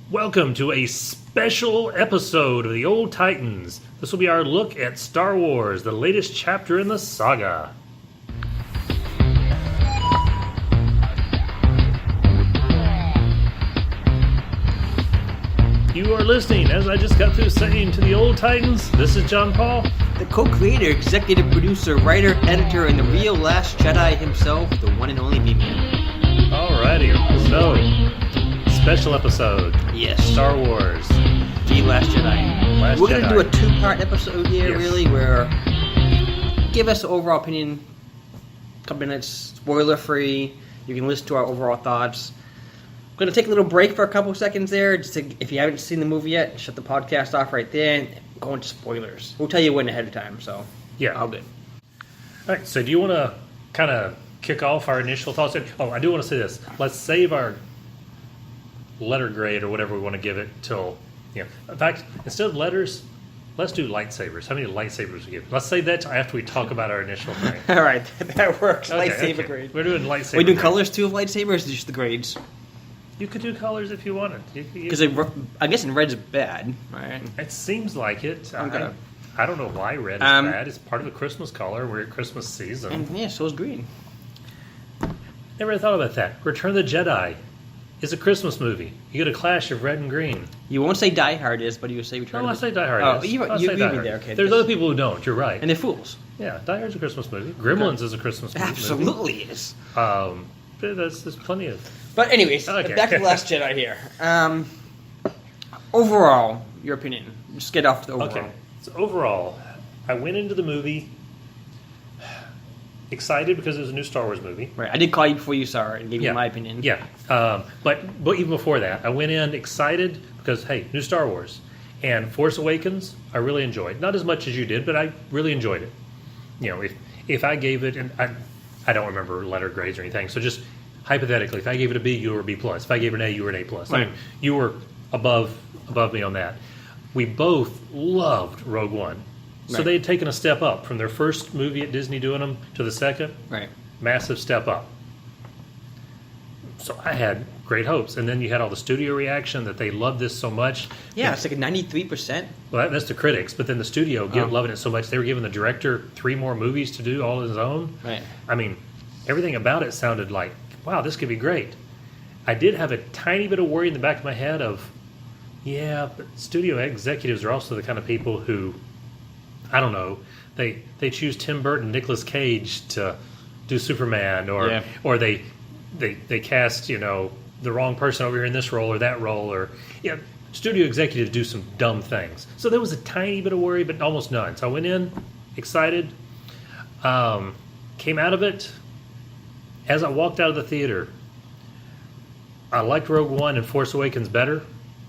Welcome to a special episode of the Old Titans. This will be our look at Star Wars, the latest chapter in the saga. You are listening, as I just got through saying, to the Old Titans. This is John Paul, the co-creator, executive producer, writer, editor, and the real Last Jedi himself, the one and only me. Alrighty, so special episode. Yes. Star Wars. The Last Jedi. We're going to do a two-part episode here, yes. really, where give us an overall opinion, a couple minutes, spoiler-free. You can listen to our overall thoughts. We're going to take a little break for a couple seconds there. Just to, if you haven't seen the movie yet, shut the podcast off right there and go into spoilers. We'll tell you when ahead of time, so yeah. All good. All right, so do you want to kind of kick off our initial thoughts? Oh, I do want to say this. Let's save our letter grade or whatever we want to give it till, in fact, instead of letters, let's do lightsabers. How many lightsabers we give? Let's save that till after we talk about our initial thing. All right, that works. Okay, Lightsaber grade. We're doing lightsaber. We do grade. colors too of lightsabers, or just the grades? You could do colors if you wanted. Because I guess in red's bad, right? It seams like it. Okay. I don't know why red is bad. It's part of the Christmas color. We're at Christmas season. And yeah, so is green. Never thought about that. Return of the Jedi is a Christmas movie. You get a clash of red and green. You won't say Die Hard is, but you would say Return. I say Die Hard Oh, is. you agree with me there, okay. There's other people who don't. You're right. And they're fools. Yeah, Die Hard's a Christmas movie. Gremlins is a Christmas movie. Absolutely is. There's plenty of... But anyways, okay. Back to The Last Jedi here. Overall, your opinion. Just get off the overall. Okay, so overall, I went into the movie excited because it was a new Star Wars movie. Right, I did call you before you saw it and gave you my opinion. Yeah, but even before that, I went in excited because, hey, new Star Wars. And Force Awakens, I really enjoyed. Not as much as you did, but I really enjoyed it. If I gave it, and I don't remember letter grades or anything, so just hypothetically, if I gave it a B, you were a B+. If I gave it an A, you were an A+. Right. I mean, you were above me on that. We both loved Rogue One. So they had taken a step up from their first movie at Disney doing them to the second. Right. Massive step up. So I had great hopes. And then you had all the studio reaction that they loved this so much. Yeah, it's like a 93%. Well, that's the critics. But then the studio loving it so much, they were giving the director 3 more movies to do all on his own. Right. I mean, everything about it sounded like, wow, this could be great. I did have a tiny bit of worry in the back of my head of, but studio executives are also the kind of people who, I don't know, they choose Tim Burton, Nicolas Cage to do Superman, or they cast, the wrong person over here in this role or that role, or studio executives do some dumb things. So there was a tiny bit of worry, but almost none. So I went in excited, came out of it. As I walked out of the theater, I liked Rogue One and Force Awakens better,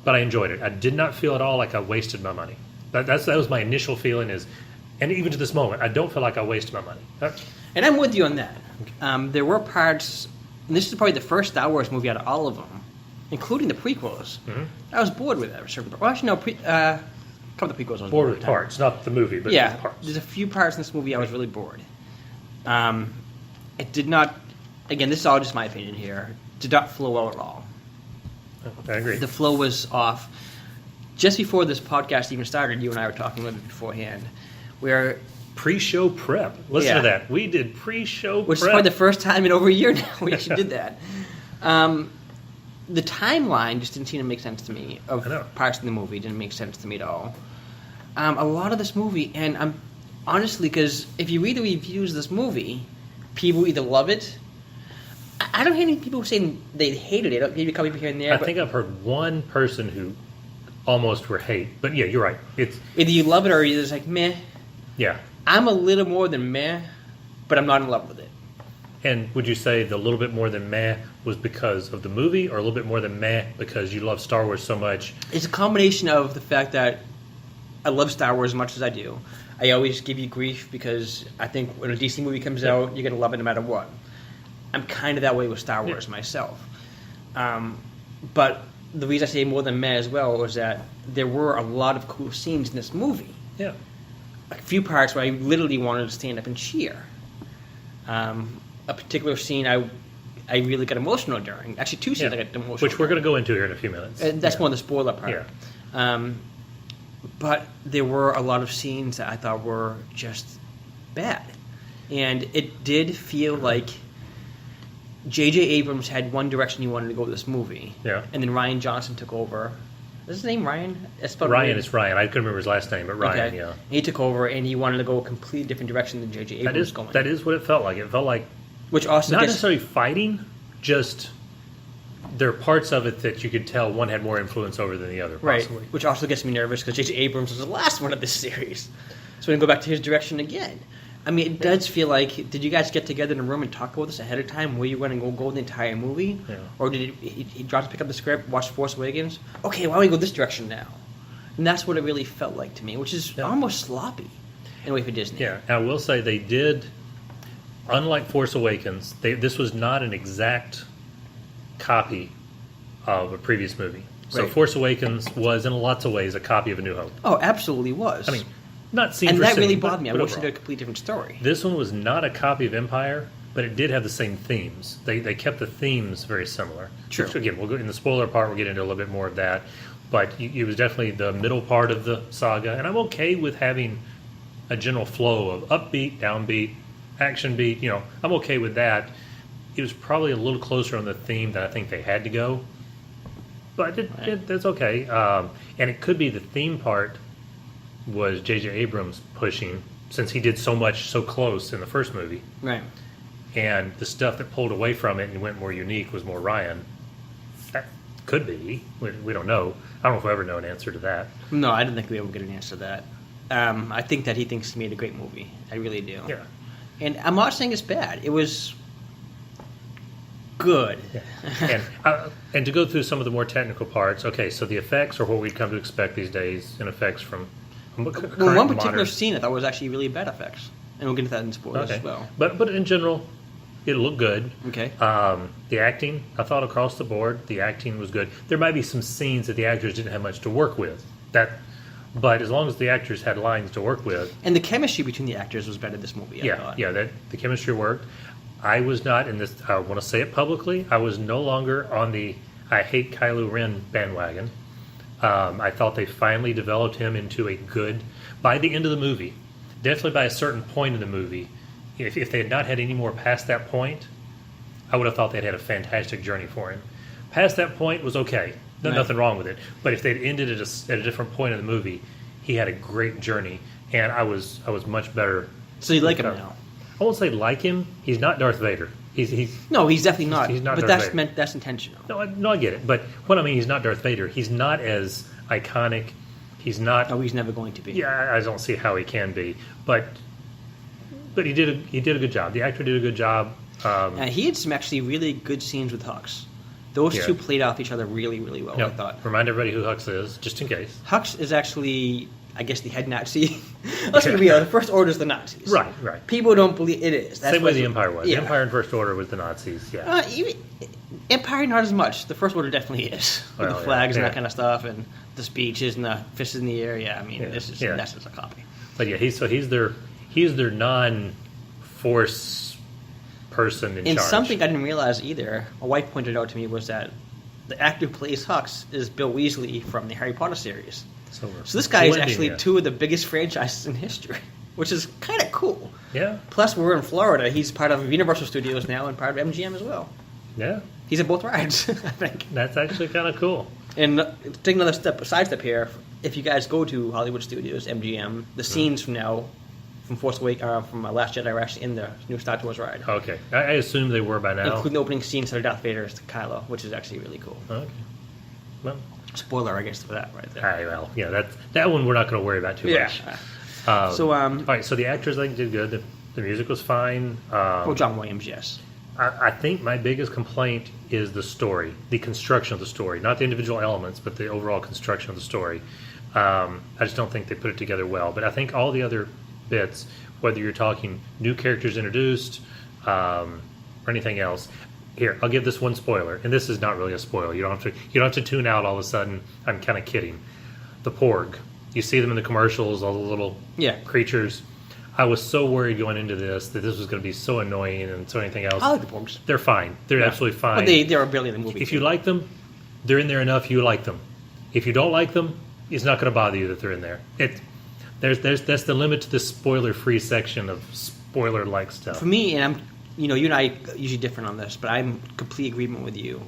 but I enjoyed it. I did not feel at all like I wasted my money. That was my initial feeling and even to this moment, I don't feel like I wasted my money. And I'm with you on that. There were parts, and this is probably the first Star Wars movie out of all of them, including the prequels. Mm-hmm. I was bored with that. Well, actually, no, a couple of the prequels I was bored with parts, not the movie, but parts. There's a few parts in this movie I was really bored. It did not, again, this is all just my opinion here, did not flow well at all. I agree. The flow was off. Just before this podcast even started, you and I were talking a little bit beforehand, where pre-show prep. Listen to that. We did pre-show prep. Which is probably the first time in over a year now we actually did that. The timeline just didn't seem to make sense to me of parts of the movie. Didn't make sense to me at all. A lot of this movie, and I'm honestly, because if you read the reviews of this movie, people either love it. I don't hear any people saying they hated it. Maybe a couple people here and there. I think I've heard one person who almost were hate. But yeah, you're right. It's either you love it or you're just like, meh. Yeah. I'm a little more than meh, but I'm not in love with it. And would you say the little bit more than meh was because of the movie, or a little bit more than meh because you love Star Wars so much? It's a combination of the fact that I love Star Wars as much as I do. I always give you grief because I think when a DC movie comes out, you're going to love it no matter what. I'm kind of that way with Star Wars myself. But the reason I say more than meh as well was that there were a lot of cool scenes in this movie. Yeah. A few parts where I literally wanted to stand up and cheer. A particular scene I really got emotional during. Actually, two scenes I got emotional. Which we're going to go into here in a few minutes. And that's more the spoiler part. Yeah. But there were a lot of scenes that I thought were just bad. And it did feel like J.J. Abrams had one direction he wanted to go with this movie. Yeah. And then Rian Johnson took over. Is his name Ryan? Ryan, it's Ryan. I couldn't remember his last name, but Ryan, okay. yeah. He took over, and he wanted to go a completely different direction than J.J. Abrams was going. That is what it felt like. It felt like which also not necessarily fighting, just there are parts of it that you could tell one had more influence over than the other, possibly. Right, which also gets me nervous because J.J. Abrams was the last one of this series. So we can go back to his direction again. I mean, it does feel like, did you guys get together in a room and talk about this ahead of time where you were going to go the entire movie? Yeah. Or did he drop to pick up the script, watch Force Awakens? Okay, why don't we go this direction now? And that's what it really felt like to me, which is almost sloppy in a way for Disney. Yeah, I will say they did, unlike Force Awakens, this was not an exact copy of a previous movie. So Right. Force Awakens was, in lots of ways, a copy of A New Hope. Oh, absolutely was. I mean, not scene and for that scene, really but- bothered me. I but wish it overall. had a completely different story. This one was not a copy of Empire, but it did have the same themes. They kept the themes very similar. True. Which, again, we'll go in the spoiler part. We'll get into a little bit more of that. But it was definitely the middle part of the saga, and I'm okay with having a general flow of upbeat, downbeat, action beat. You know, I'm okay with that. It was probably a little closer on the theme that I think they had to go, but that's okay. And it could be the theme part was J.J. Abrams pushing, since he did so much so close in the first movie. Right. And the stuff that pulled away from it and went more unique was more Ryan. That could be. We don't know. I don't know if we'll ever know an answer to that. No, I don't think we'll ever get an answer to that. I think that he thinks he made a great movie. I really do. Yeah. And I'm not saying it's bad. It was good. Yeah. And to go through some of the more technical parts, okay, so the effects are what we've come to expect these days, and effects from current Well, one particular modern. scene I thought was actually really bad effects. And we'll get into that in spoilers Okay. as well. But in general, it looked good. Okay. The acting, I thought across the board, the acting was good. There might be some scenes that the actors didn't have much to work with. But as long as the actors had lines to work with, And the chemistry between the actors was better this movie, I thought. that the chemistry worked. I was not in this. I want to say it publicly. I was no longer on the I hate Kylo Ren bandwagon. I thought they finally developed him into a good. By the end of the movie, definitely by a certain point in the movie, if they had not had any more past that point, I would have thought they'd had a fantastic journey for him. Past that point was okay. Right. Nothing wrong with it. But if they'd ended it at a different point in the movie, he had a great journey, and I was much better. So you like him now? I won't say like him. He's not Darth Vader. No, he's definitely not. He's not but Darth Vader. that's intentional. No, I get it. But what I mean, he's not Darth Vader. He's not as iconic. He's not. No, he's never going to be. Yeah, I don't see how he can be. But he did a good job. The actor did a good job. He had some actually really good scenes with Hux. Those two played off each other really, really well, I thought. Remind everybody who Hux is, just in case. Hux is actually, I guess, the head Nazi. Let's be real. The First Order is the Nazis. Right. People don't believe it is. That's Same way the Empire was. Yeah. The Empire and First Order was the Nazis, yeah. Empire, not as much. The First Order definitely is. With Well, the flags and yeah. that kind of stuff, and the speeches and the fists in the air. Yeah, I mean, that's just a copy. But yeah, he's their non-force person in And charge. something I didn't realize either, a wife pointed out to me, was that the actor who plays Hux is Bill Weasley from the Harry Potter series. So this guy is blending actually it. two of the biggest franchises in history, which is kind of cool. Yeah, Plus, we're in Florida. He's part of Universal Studios now and part of MGM as well. yeah. He's at both rides, I think. That's actually kind of cool. And take another sidestep here. If you guys go to Hollywood Studios, MGM, the scenes from Force Awakens, from Last Jedi are actually in the new Star Tours ride. Okay, I assume they were by now. Including the opening scene to Darth Vader's Kylo, which is actually really cool. Okay. Well, Spoiler, I guess, for that right there. all right, well, yeah, that one we're not going to worry about too much. So, all right, so the actors I think did good. The music was fine. John Williams, yes. I think my biggest complaint is the story, the construction of the story, not the individual elements, but the overall construction of the story. I just don't think they put it together well. But I think all the other bits, whether you're talking new characters introduced or anything else. Here, I'll give this one spoiler, and this is not really a spoiler. You don't have to tune out all of a sudden. I'm kind of kidding. The Porg, you see them in the commercials, all the little creatures. I was so worried going into this that this was going to be so annoying and so anything else. I like the Porgs. They're fine. They're absolutely fine. But they're barely in the movie. If you like them, they're in there enough. You like them. If you don't like them, it's not going to bother you that they're in there. That's the limit to the spoiler-free section of spoiler-like stuff. For me, and you and I are usually different on this, but I'm in complete agreement with you.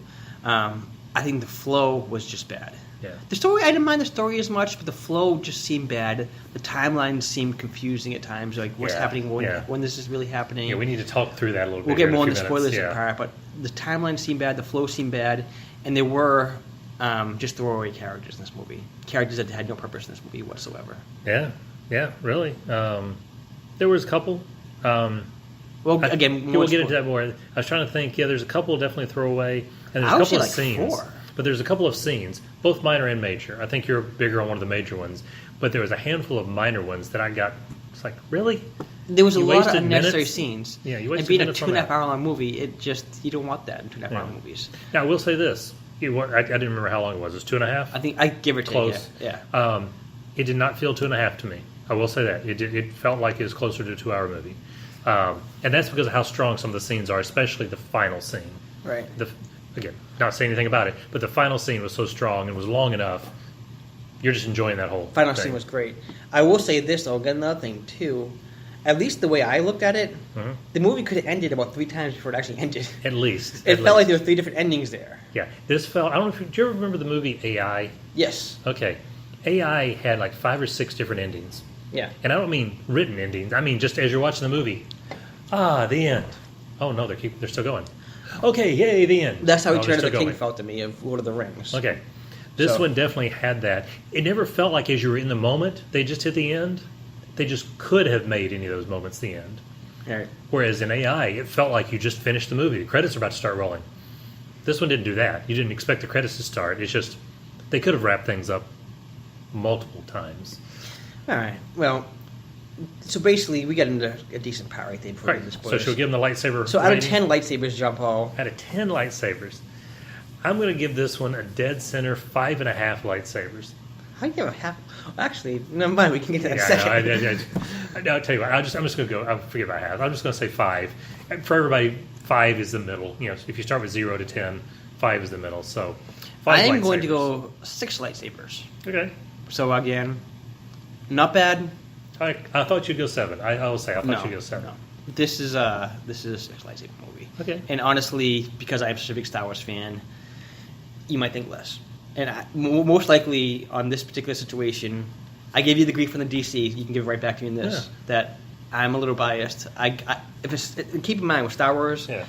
I think the flow was just bad. Yeah. The story, I didn't mind the story as much, but the flow just seemed bad. The timeline seemed confusing at times, like what's happening when this is really happening. Yeah, we need to talk through that a little bit. We'll get more in into spoilers part, but the timeline seemed bad, the flow seemed bad, and there were just throwaway characters in this movie. Characters that had no purpose in this movie whatsoever. Yeah, really. There was a couple. Well, again, we'll get into that more. I was trying to think. Yeah, there's a couple definitely throwaway, and there's a couple of scenes. 4. But there's a couple of scenes, both minor and major. I think you're bigger on one of the major ones, but there was a handful of minor ones that I got. It's like, really? There was a lot of unnecessary scenes. Yeah, you wasted minutes. And being a 2.5 hour long movie, you don't want that in 2.5 hour movies. Now, I will say this. I didn't remember how long it was. It was 2.5? I think I give or take. Close. Yeah. It did not feel 2.5 to me. I will say that. It felt like it was closer to a 2 hour movie. And that's because of how strong some of the scenes are, especially the final scene. Right. Again, not saying anything about it, but the final scene was so strong and was long enough. You're just enjoying that whole final thing. Scene was great. I will say this, though, again, another thing, too. At least the way I looked at it, the movie could have ended about 3 times before it actually ended. At least. It felt like there were 3 different endings there. Yeah. This felt... I don't know if... Do you ever remember the movie AI? Yes. Okay. AI had like 5 or 6 different endings. Yeah. And I don't mean written endings. I mean just as you're watching the movie. The end. Oh, no, they're still going. Okay, yay, the end. That's how Return of the King felt to me of Lord of the Rings. Okay. This one definitely had that. It never felt like as you were in the moment, they just hit the end. They just could have made any of those moments the end. Right. Whereas in AI, it felt like you just finished the movie. The credits are about to start rolling. This one didn't do that. You didn't expect the credits to start. It's just, they could have wrapped things up multiple times. All right. Well, so basically, we got into a decent part, I think, for the spoilers. So should we give them the lightsaber So out of rating? 10 lightsabers, John Paul. Out of 10 lightsabers, I'm going to give this one a dead center 5.5 lightsabers. How do you give a half? Actually, never mind. We can get to that in a second. I'll tell you what. I'm just going to go. I'll forget about half. I'm just going to say 5. And for everybody, 5 is the middle. You know, if you start with 0 to 10, 5 is the middle. So 5 I am lightsabers. going to go 6 lightsabers. Okay. So again, not bad. I thought you'd go 7. I will say I thought you'd go 7. No. This is a 6 lightsaber movie. Okay. And honestly, because I'm such a big Star Wars fan, you might think less. And most likely on this particular situation, I gave you the grief from the DC. You can give it right back to me in this. Yeah. That I'm a little biased. Keep in mind with Star Wars. Yeah.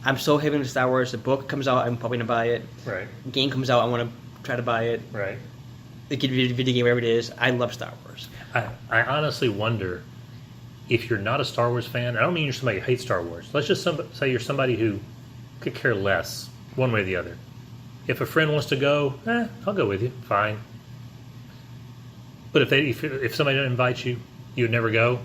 I'm so heavy into Star Wars. The book comes out, I'm probably gonna buy it. Right. The game comes out, I want to try to buy it. Right. The video game, wherever it is. I love Star Wars. I honestly wonder if you're not a Star Wars fan. I don't mean you're somebody who hates Star Wars. Let's just say you're somebody who could care less one way or the other. If a friend wants to go, I'll go with you. Fine. But if somebody doesn't invite you, you would never go.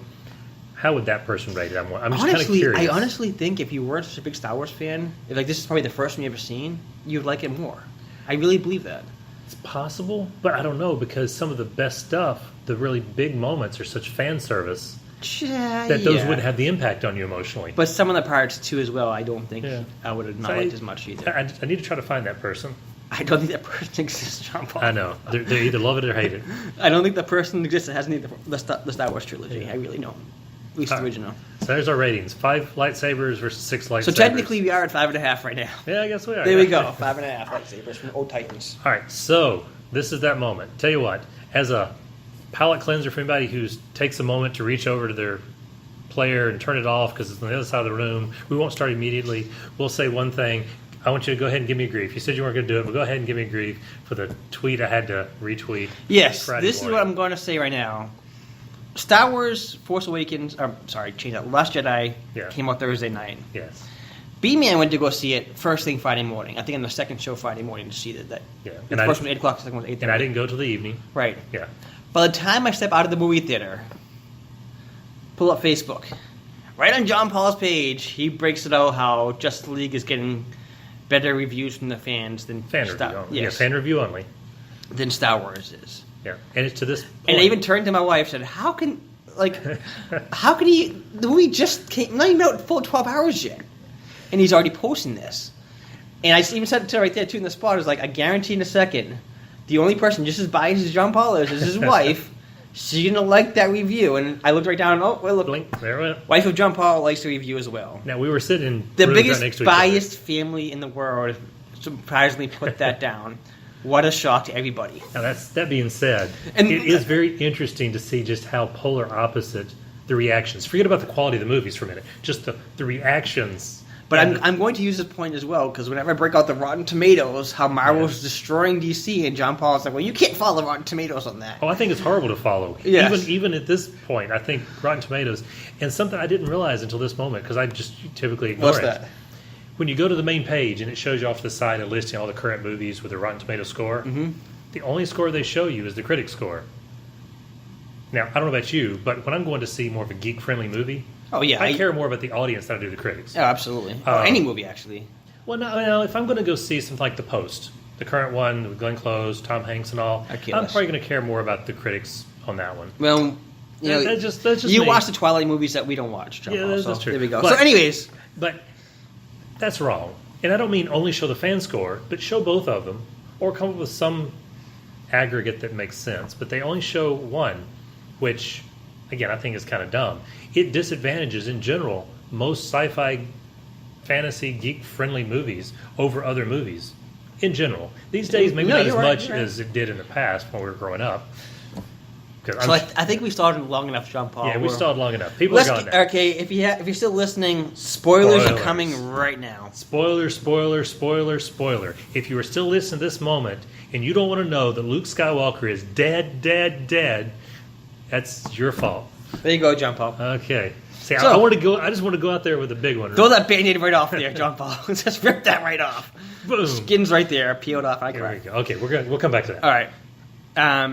How would that person rate it? I'm just kind of curious. I honestly think if you weren't such a big Star Wars fan, if this is probably the first one you've ever seen, you'd like it more. I really believe that. It's possible, but I don't know because some of the best stuff, the really big moments, are such fan service that those wouldn't have the impact on you emotionally. But some of the parts too, as well, I don't think I would have not liked as much either. I need to try to find that person. I don't think that person exists, John Paul. I know they either love it or hate it. I don't think that person exists that hasn't the Star Wars trilogy. Yeah. I really don't. At least the original. So there's our ratings: 5 lightsabers versus 6 lightsabers. So technically, we are at 5.5 right now. Yeah, I guess we are. There we go. 5.5 lightsabers from Old Titans. All right, so this is that moment. Tell you what, as a palate cleanser for anybody who takes a moment to reach over to their player and turn it off because it's on the other side of the room, we won't start immediately. We'll say one thing. I want you to go ahead and give me grief. You said you weren't going to do it, but go ahead and give me grief for the tweet I had to retweet. Yes, this is what I'm going to say right now. Star Wars Force Awakens, change that. Last Jedi came out Thursday night. Yes. B-Man went to go see it first thing Friday morning. I think on the second show Friday morning to see that. Yeah. The first one 8 o'clock, the second one 8:30. And I didn't go till the evening. Right. Yeah. By the time I step out of the movie theater, pull up Facebook. Right on John Paul's page, he breaks it out how Justice League is getting better reviews from the fans than fan review only. Yes. Yeah, fan review only. Than Star Wars is. Yeah, and it's to this point. And I even turned to my wife and said, how can Like, how could he? The movie just came, not even out full 12 hours yet, and he's already posting this. And I even said it right there too in the spot. I was like, I guarantee in a second, the only person just as biased as John Paul is his wife. She's gonna like that review. And I looked right down. And, well, look, blink. There we went. Wife of John Paul likes the review as well. Now we were sitting the really biggest right next to biased family in the world. Surprisingly, put that down. What a shock to everybody. Now that being said, it is very interesting to see just how polar opposite the reactions. Forget about the quality of the movies for a minute. Just the reactions. But I'm going to use this point as well, because whenever I break out the Rotten Tomatoes, how Marvel's destroying DC, and John Paul's like, well, you can't follow Rotten Tomatoes on that. Oh, I think it's horrible to follow. Yes. Even at this point, I think Rotten Tomatoes, and something I didn't realize until this moment, because I just typically ignore What's it. that? When you go to the main page and it shows you off the side a listing all the current movies with a Rotten Tomato score, the only score they show you is the critic score. Now, I don't know about you, but when I'm going to see more of a geek-friendly movie, oh yeah, I care more about the audience than I do the critics. Oh, absolutely. Or any movie, actually. Well, no, if I'm going to go see something like The Post, the current one with Glenn Close, Tom Hanks and all, I'm probably going to care more about the critics on that one. Well, that's just you me. watch the Twilight movies that we don't watch, John Paul, that's true. There we go. But, so anyways. But that's wrong. And I don't mean only show the fan score, but show both of them, or come up with some aggregate that makes sense. But they only show one, which, again, I think is kind of dumb. It disadvantages, in general, most sci-fi, fantasy, geek-friendly movies over other movies. In general. These days, maybe not as much as it did in the past when we were growing up. So I think we started long enough, John Paul. Yeah, we started long enough. People are gone now. Okay, if you're still listening, spoilers are coming right now. Spoiler. If you are still listening to this moment and you don't want to know that Luke Skywalker is dead, that's your fault. There you go, John Paul. Okay. See, I want to go. I just want to go out there with a big one. Throw that Band-Aid right off there, John Paul. Just rip that right off. Boom. Skin's right there, peeled off. There we go. Okay, we'll come back to that. All right.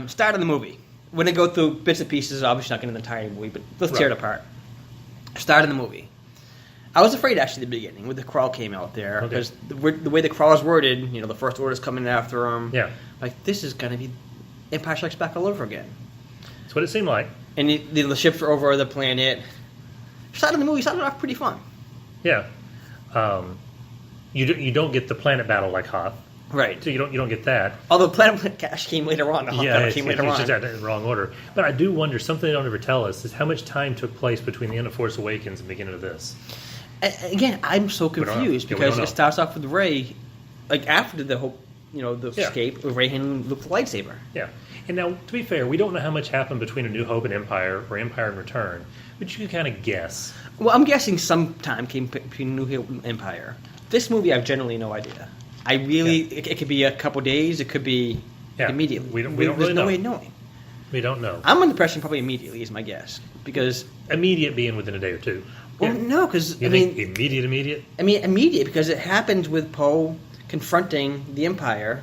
Start of the movie. We're going to go through bits and pieces, obviously not going to the entire movie, but let's tear it apart. Start of the movie. I was afraid, actually, at the beginning, when the crawl came out there, because the way the crawl is worded, the First Order's coming after them. Yeah. Like, this is going to be Empire Strikes Back all over again. That's what it seemed like. And the ships are over the planet. Start of the movie started off pretty fun. Yeah. You don't get the planet battle like Hoth. Right. So you don't get that. Although Planet Cash came later on. It's just in the wrong order. But I do wonder, something they don't ever tell us is how much time took place between the end of Force Awakens and the beginning of this. Again, I'm so confused because it starts off with Rey, like after the whole, the escape, with Rey handling Luke's lightsaber. Yeah. And now, to be fair, we don't know how much happened between A New Hope and Empire or Empire and Return, but you can kind of guess. Well, I'm guessing some time came between New Hope and Empire. This movie, I have generally no idea. I really, it could be a couple days. It could be immediately. We don't really know. There's no way of knowing. We don't know. I'm under the impression probably immediately is my guess because immediate being within a day or two. Well, no, because immediate. I mean immediate because it happens with Poe confronting the Empire.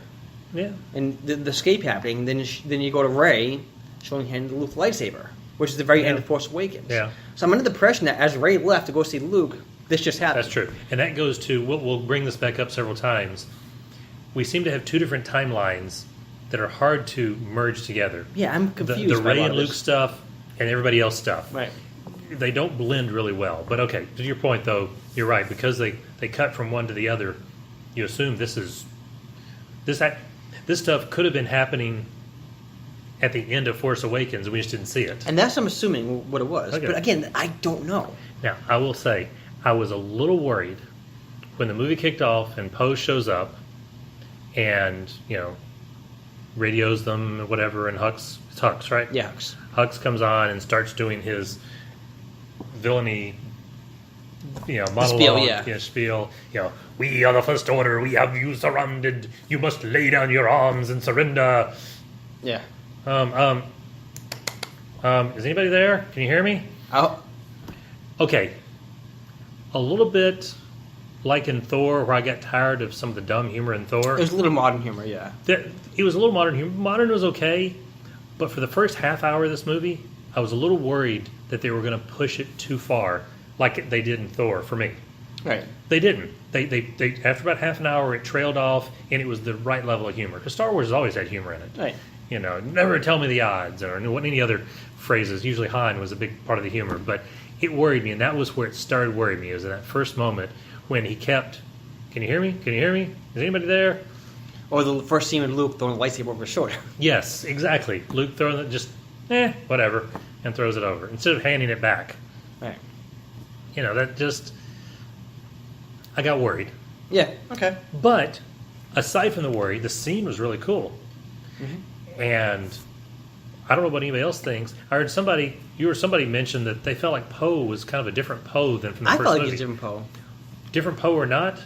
Yeah. And the escape happening. Then you go to Rey showing him Luke's lightsaber, which is the very end of Force Awakens. Yeah. So I'm under the impression that as Rey left to go see Luke, this just happened. That's true. And that goes to, we'll bring this back up several times. We seem to have two different timelines that are hard to merge together. Yeah, I'm confused. The Rey and Luke stuff and everybody else stuff. Right. They don't blend really well. But okay, to your point though, you're right. Because they cut from one to the other, you assume this stuff could have been happening at the end of Force Awakens and we just didn't see it. And that's, I'm assuming, what it was. Okay. But again, I don't know. Now, I will say, I was a little worried when the movie kicked off and Poe shows up and, radios them or whatever, and it's Hux, right? Yeah, Hux. Hux comes on and starts doing his villainy, monologue, spiel, we are the First Order, we have you surrounded, you must lay down your arms and surrender. Yeah. Is anybody there? Can you hear me? Oh. Okay. A little bit like in Thor, where I got tired of some of the dumb humor in Thor. It was a little modern humor, yeah. It was a little modern humor. Modern was okay, but for the first half hour of this movie, I was a little worried that they were going to push it too far, like they did in Thor, for me. Right. They didn't. They after about half an hour, it trailed off, and it was the right level of humor. Because Star Wars has always had humor in it. Right. You know, never tell me the odds, or any other phrases. Usually Han was a big part of the humor, but it worried me, and that was where it started worrying me, is in that first moment when he kept, can you hear me? Can you hear me? Is anybody there? Or the first scene with Luke throwing the lightsaber over his shoulder. Yes, exactly. Luke throwing it, just, whatever, and throws it over, instead of handing it back. Right. You know, that just, I got worried. Yeah, okay. But, aside from the worry, the scene was really cool. Mm-hmm. And I don't know what anybody else thinks. I heard somebody mention that they felt like Poe was kind of a different Poe than from the first movie. I felt like he's different Poe. Different Poe or not,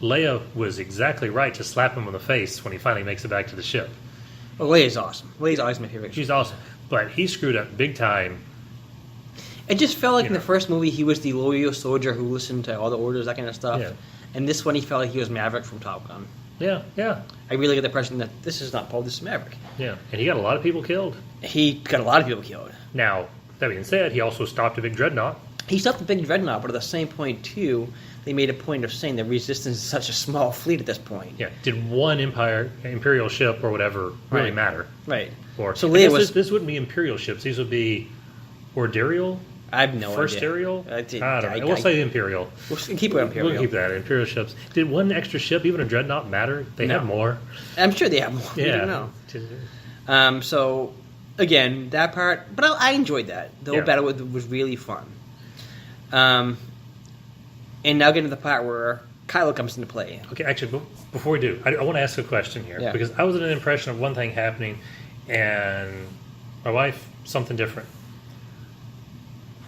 Leia was exactly right to slap him on the face when he finally makes it back to the ship. Well, Leia's awesome. Leia's always my favorite. She's awesome. But he screwed up big time. It just felt like in the first movie he was the loyal soldier who listened to all the orders, that kind of stuff. Yeah. And this one he felt like he was Maverick from Top Gun. Yeah, yeah. I really get the impression that this is not Poe, this is Maverick. Yeah, and he got a lot of people killed. He got a lot of people killed. Now, that being said, he also stopped a big dreadnought. He stopped the big dreadnought, but at the same point, too, they made a point of saying that Resistance is such a small fleet at this point. Yeah, did one Imperial ship or whatever really matter? Right. Or, so Leia was... This wouldn't be Imperial ships. These would be Orderial? I have no First idea. Ariel? I don't know. We'll say Imperial. We'll keep it Imperial. We'll keep that. Imperial ships. Did one extra ship, even a dreadnought, matter? They had more. I'm sure they have more. Yeah. We don't know. So, again, that part... But I enjoyed that. The whole battle was really fun. And now getting to the part where Kylo comes into play. Okay, actually, before we do, I want to ask a question here. Yeah. Because I was under the impression of one thing happening, and my wife, something different.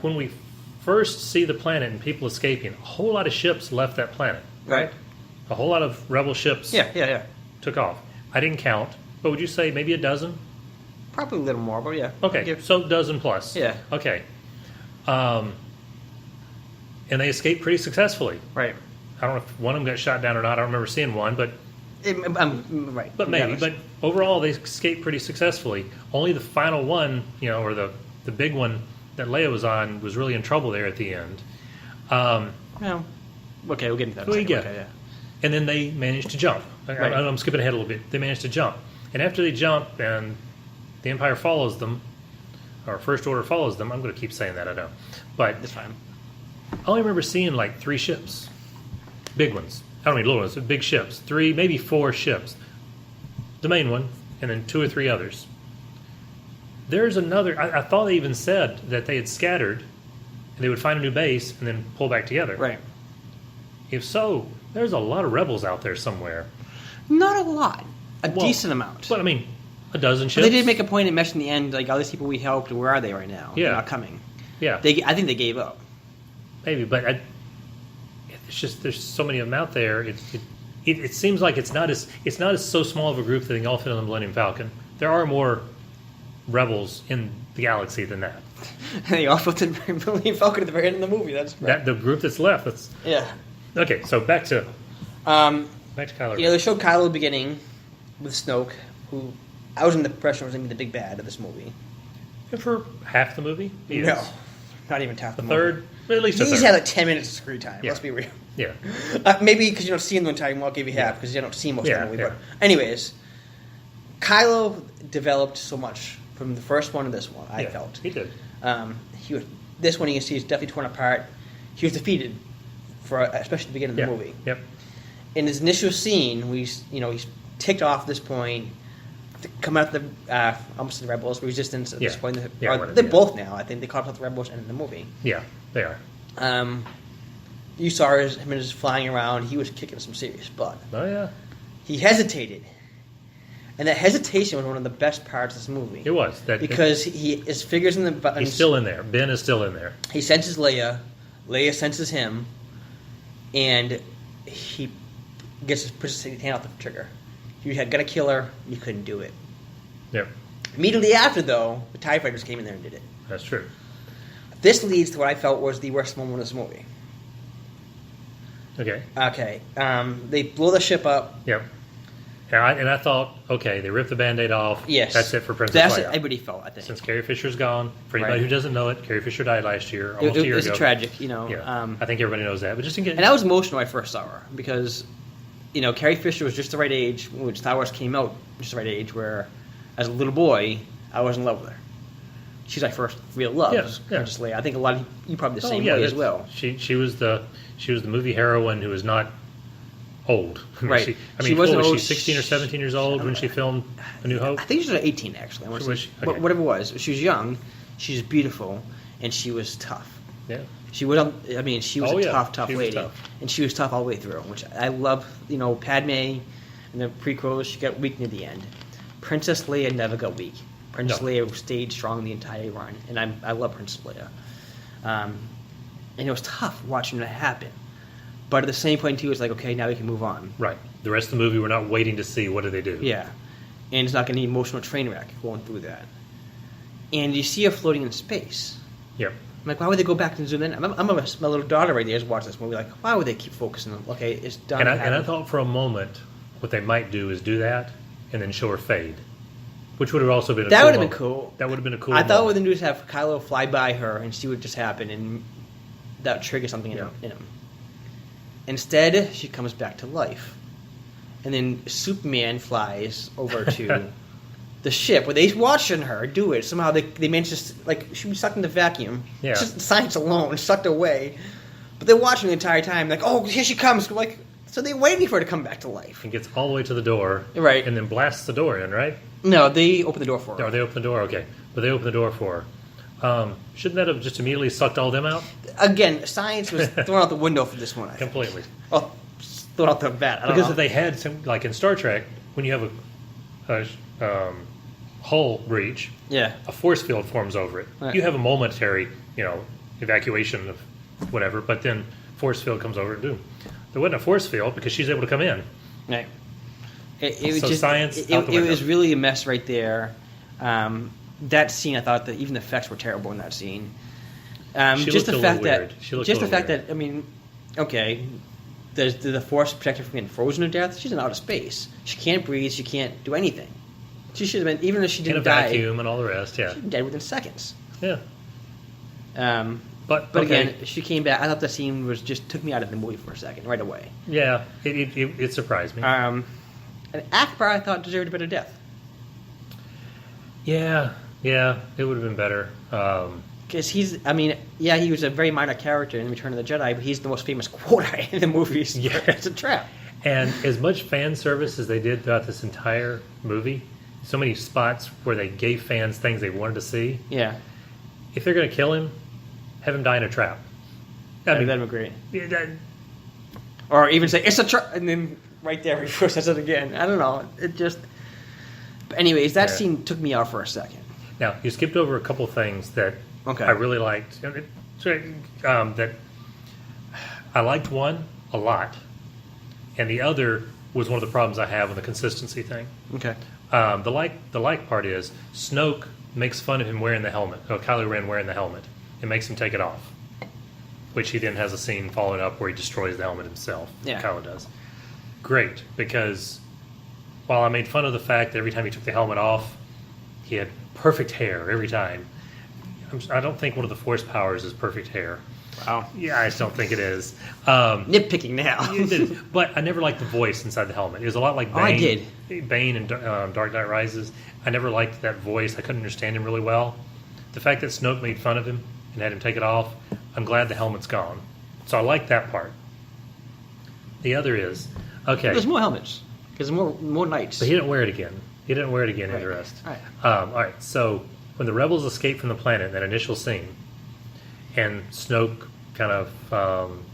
When we first see the planet and people escaping, a whole lot of ships left that planet. Right. A whole lot of rebel ships took off. I didn't count, but would you say maybe a dozen? Probably a little more, but yeah. Okay, so dozen plus. Yeah. Okay. And they escaped pretty successful. Right. I don't know if one of them got shot down or not. I don't remember seeing one, but... right. But maybe. But overall, they escaped pretty successfully. Only the final one, or the big one that Leia was on, was really in trouble there at the end. Well, okay, we'll get into that. Okay, yeah. And then they managed to jump. Right. I'm skipping ahead a little bit. They managed to jump. And after they jump and the Empire follows them, or First Order follows them, I'm going to keep saying that, I know. But That's fine. I only remember seeing like 3 ships. Big ones. I don't mean little ones, but big ships. 3, maybe 4 ships. The main one, and then 2 or 3 others. There's another... I thought they even said that they had scattered, and they would find a new base, and then pull back together. Right. If so, there's a lot of rebels out there somewhere. Not a lot. A decent amount. But, I mean, a dozen ships. But they did make a point and mention in the end, like, all these people we helped, where are they right now? Yeah. They're not coming. Yeah. I think they gave up. Maybe, but it's just there's so many of them out there. It seems like it's not as so small of a group that they can all fit on the Millennium Falcon. There are more rebels in the galaxy than that. They all fit the Millennium Falcon at the very end of the movie. That's right. That the group that's left. Okay. So back to Kylo. They showed Kylo at the beginning with Snoke, who I was in the impression was going to be the big bad of this movie. And for half the movie, no, not even half the movie. Third. At least he's had like 10 minutes of screen time. Yeah. Let's be real. Yeah. Maybe because you don't see him the entire time, I'll give you half because you don't see most of the movie. Yeah. But anyways, Kylo developed so much from the first one to this one. I felt he did. This one you can see is definitely torn apart. He was defeated especially at the beginning of the movie. Yep. In his initial scene, he's ticked off at this point. Come out the almost the rebels, resistance at this point. They're both now. I think they caught up with the rebels in the movie. Yeah, they are. You saw him just flying around. He was kicking some serious butt. Oh yeah. He hesitated, and that hesitation was one of the best parts of this movie. It was because his fingers in the buttons. He's still in there. Ben is still in there. He senses Leia. Leia senses him, and he puts his hand off the trigger. You had got to kill her. You couldn't do it. Yep. Immediately after, though, the TIE fighters came in there and did it. That's true. This leads to what I felt was the worst moment of this movie. Okay. They blow the ship up. Yep. And I thought, okay, they ripped the Band-Aid off. Yes. That's it for Princess That's Leia. what everybody felt, I think. Since Carrie Fisher's gone, for anybody who doesn't know it, Carrie Fisher died last year, almost a year ago. It was tragic, Yeah, I think everybody knows that. But just in case. And I was emotional when I first saw her because, Carrie Fisher was just the right age when Star Wars came out, just the right age where, as a little boy, I was in love with her. She's my first real love, Princess Leia. I think a lot of you probably the same way as well. She was the movie heroine who was not old. Right. She wasn't old. Was she 16 or 17 years old when she filmed A New Hope? I think she was 18 actually. Okay. But whatever it was, she was young, she was beautiful, and she was tough. Yeah. She was. She was a tough lady, tough. And she was tough all the way through, which I love. Padme in the prequels, she got weak near the end. Princess Leia never got weak. Princess Leia stayed strong the entire run, and I love Princess Leia. And it was tough watching that happen. But at the same point, too, it's like, okay, now we can move on. Right. The rest of the movie, we're not waiting to see what do they do. Yeah. And it's not going to be an emotional train wreck going through that. And you see her floating in space. Yep. I'm like, why would they go back and zoom in? My little daughter right there is watching this movie like, why would they keep focusing on, okay, it's done. And I thought for a moment what they might do is do that and then show her fade. Which would have also been a that cool would have been cool. That would have been a cool I thought what they do is have Kylo fly by her and see what just happened, and that would trigger something in him. Instead, she comes back to life. And then Superman flies over to the ship where they're watching her do it. Somehow they managed to, like, she was sucked in the vacuum. Yeah. Just science alone, sucked away. But they're watching the entire time, like, oh, here she comes. Like, so they're waiting for her to come back to life. And gets all the way to the door. Right. And then blasts the door in, right? No, they open the door for her. Oh, they open the door? Okay. But they open the door for her. Shouldn't that have just immediately sucked all them out? Again, science was thrown out the window for this one, I think. Completely. Well, thrown out the bat. I don't because know. if they had some, like in Star Trek, when you have a hull breach, a force field forms over it. Right. You have a momentary, evacuation of whatever, but then force field comes over it. Boom. There wasn't a force field because she's able to come in. Right. It was so just, science. It was really a mess right there. That scene, I thought that even the effects were terrible in that scene. Just the fact that I mean, okay, does the force protect her from getting frozen to death? She's in outer space. She can't breathe. She can't do anything. She should have been, even if she didn't die, vacuum and all the rest. Yeah, she'd dead within seconds. Yeah. But again, she came back. I thought the scene took me out of the movie for a second, right away. Yeah, it surprised me. And Akbar, I thought, deserved a better death. Yeah, it would have been better. Because he was a very minor character in Return of the Jedi, but he's the most famous quote in the movies. Yeah. It's a trap. And as much fan service as they did throughout this entire movie, so many spots where they gave fans things they wanted to see. Yeah. If they're going to kill him, have him die in a trap. That'd be great. Yeah, or even say, it's a trap, and then right there he says it again. I don't know. It just... But anyways, that scene took me out for a second. Now, you skipped over a couple things that I really liked. That I liked one a lot, and the other was one of the problems I have with the consistency thing. Okay. The like part is Snoke makes fun of him wearing the helmet, or Kylo Ren wearing the helmet, and makes him take it off, which he then has a scene followed up where he destroys the helmet himself. Yeah. Kylo does. Great, because while I made fun of the fact that every time he took the helmet off, he had perfect hair every time. I don't think one of the Force powers is perfect hair. Wow. Yeah, I just don't think it is. Nitpicking now. But I never liked the voice inside the helmet. It was a lot like Bane. Oh, I did. Bane in Dark Knight Rises. I never liked that voice. I couldn't understand him really well. The fact that Snoke made fun of him and had him take it off, I'm glad the helmet's gone. So I like that part. The other is, okay. There's more helmets. Because more knights. But he didn't wear it again. He didn't wear it again in the rest. All right, so when the rebels escape from the planet in that initial scene, and Snoke kind of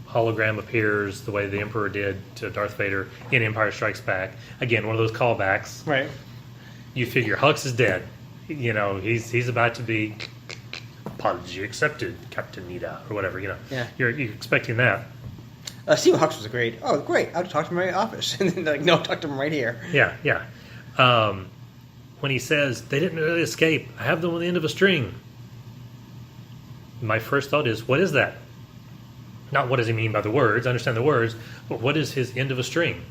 hologram appears the way the Emperor did to Darth Vader in Empire Strikes Back. Again, one of those callbacks. Right. You figure Hux is dead. He's about to be apology accepted, Captain Nida, or whatever. Yeah. You're expecting that. Stephen Hux was great. Oh, great! I'll talk to him in my office, and then no, talk to him right here. Yeah. When he says they didn't really escape, I have them on the end of a string. My first thought is, what is that? Not what does he mean by the words? I understand the words, but what is his end of a string?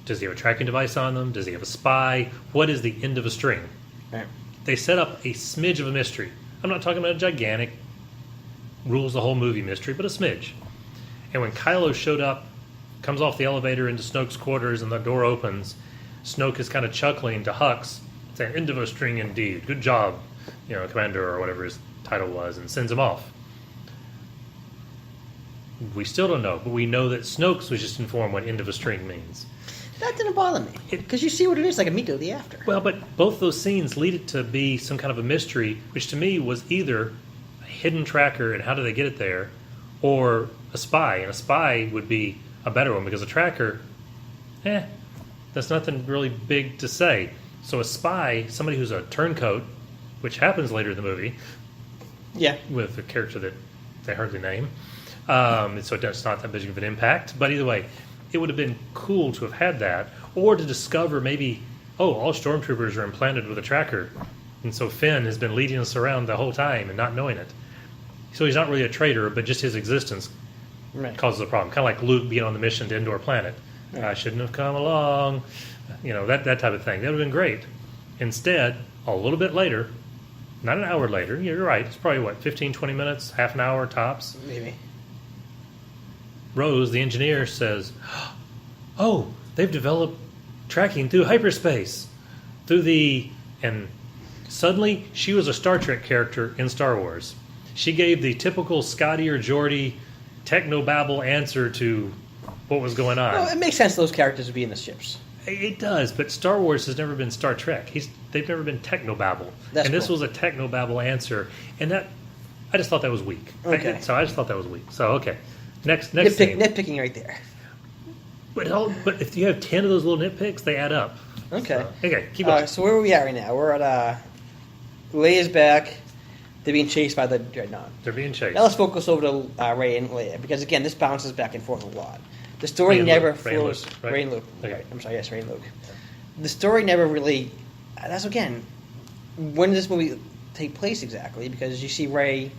Does he have a tracking device on them? Does he have a spy? What is the end of a string? Right. They set up a smidge of a mystery. I'm not talking about a gigantic, rules the whole movie mystery, but a smidge. And when Kylo showed up, comes off the elevator into Snoke's quarters and the door opens, Snoke is kind of chuckling to Hux, saying, end of a string indeed. Good job, Commander, or whatever his title was, and sends him off. We still don't know, but we know that Snoke was just informed what end of a string means. That didn't bother me, because you see what it is like immediately after. Well, but both those scenes lead it to be some kind of a mystery, which to me was either a hidden tracker and how do they get it there, or a spy. And a spy would be a better one, because a tracker, that's nothing really big to say. So a spy, somebody who's a turncoat, which happens later in the movie, with a character that they hardly name, so it's not that big of an impact. But either way, it would have been cool to have had that, or to discover maybe, all stormtroopers are implanted with a tracker, and so Finn has been leading us around the whole time and not knowing it. So he's not really a traitor, but just his existence causes a problem. Kind of like Luke being on the mission to Endor Planet. Right. I shouldn't have come along. That type of thing. That would have been great. Instead, a little bit later, not an hour later, you're right, it's probably, 15, 20 minutes, half an hour tops? Maybe. Rose, the engineer, says, oh, they've developed tracking through hyperspace. And suddenly, she was a Star Trek character in Star Wars. She gave the typical Scotty or Geordi technobabble answer to what was going on. Well, it makes sense those characters would be in the ships. It does, but Star Wars has never been Star Trek. They've never been technobabble. This was a technobabble answer. And I just thought that was weak. Okay. I just thought that was weak. So, okay. Next scene. Nitpicking right there. But if you have 10 of those little nitpicks, they add up. Okay. So, okay, keep going. So where are we at right now? We're at Leia's back. They're being chased by the Dreadnought. They're being chased. Now let's focus over to Rey and Leia, because again, this bounces back and forth a lot. The story never flows. Rey and Luke. Okay. Right. I'm sorry. Yes, Rey and Luke. The story never really. That's again. When does this movie take place exactly? Because you see Rey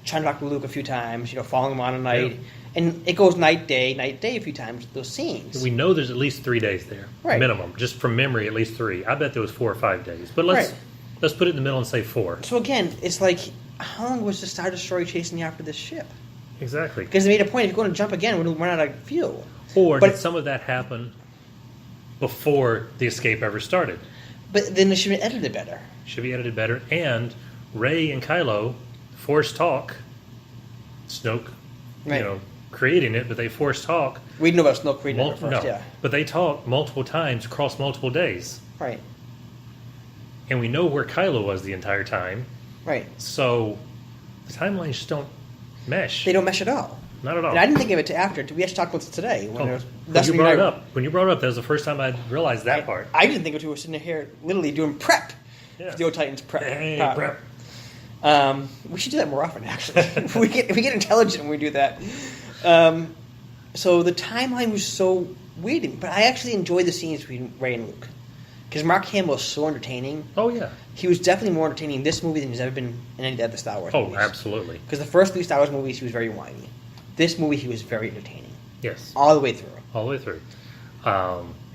trying to talk to Luke a few times. Following him on a night, and it goes night day a few times. Those scenes. We know there's at least 3 days there, minimum, just from memory. At least 3. I bet there was 4 or 5 days. But let's put it in the middle and say 4. So again, it's like, how long was the Star Destroyer chasing you after this ship? Exactly. Because they made a point, if you're going to jump again, we're run out of fuel. Did some of that happen before the escape ever started? But then it should be edited better. Should be edited better. And Rey and Kylo force talk. Snoke, creating it, but they force talk. We know about Snoke creating it first, But they talk multiple times across multiple days. Right. And we know where Kylo was the entire time. Right. So the timelines just don't mesh. They don't mesh at all. Not at all. And I didn't think of it after. We actually talked about it today. When you brought it up, that was the first time I realized that part. I didn't think of it until we were sitting here literally doing prep for the old Titans prep. Hey, prep. We should do that more often, actually. we get intelligent when we do that. So the timeline was so weird, but I actually enjoyed the scenes between Rey and Luke. Because Mark Hamill is so entertaining. Oh, yeah. He was definitely more entertaining in this movie than he's ever been in any of the Star Wars movies. Oh, absolutely. Because the first 3 Star Wars movies, he was very whiny. This movie, he was very entertaining. Yes. All the way through. All the way through.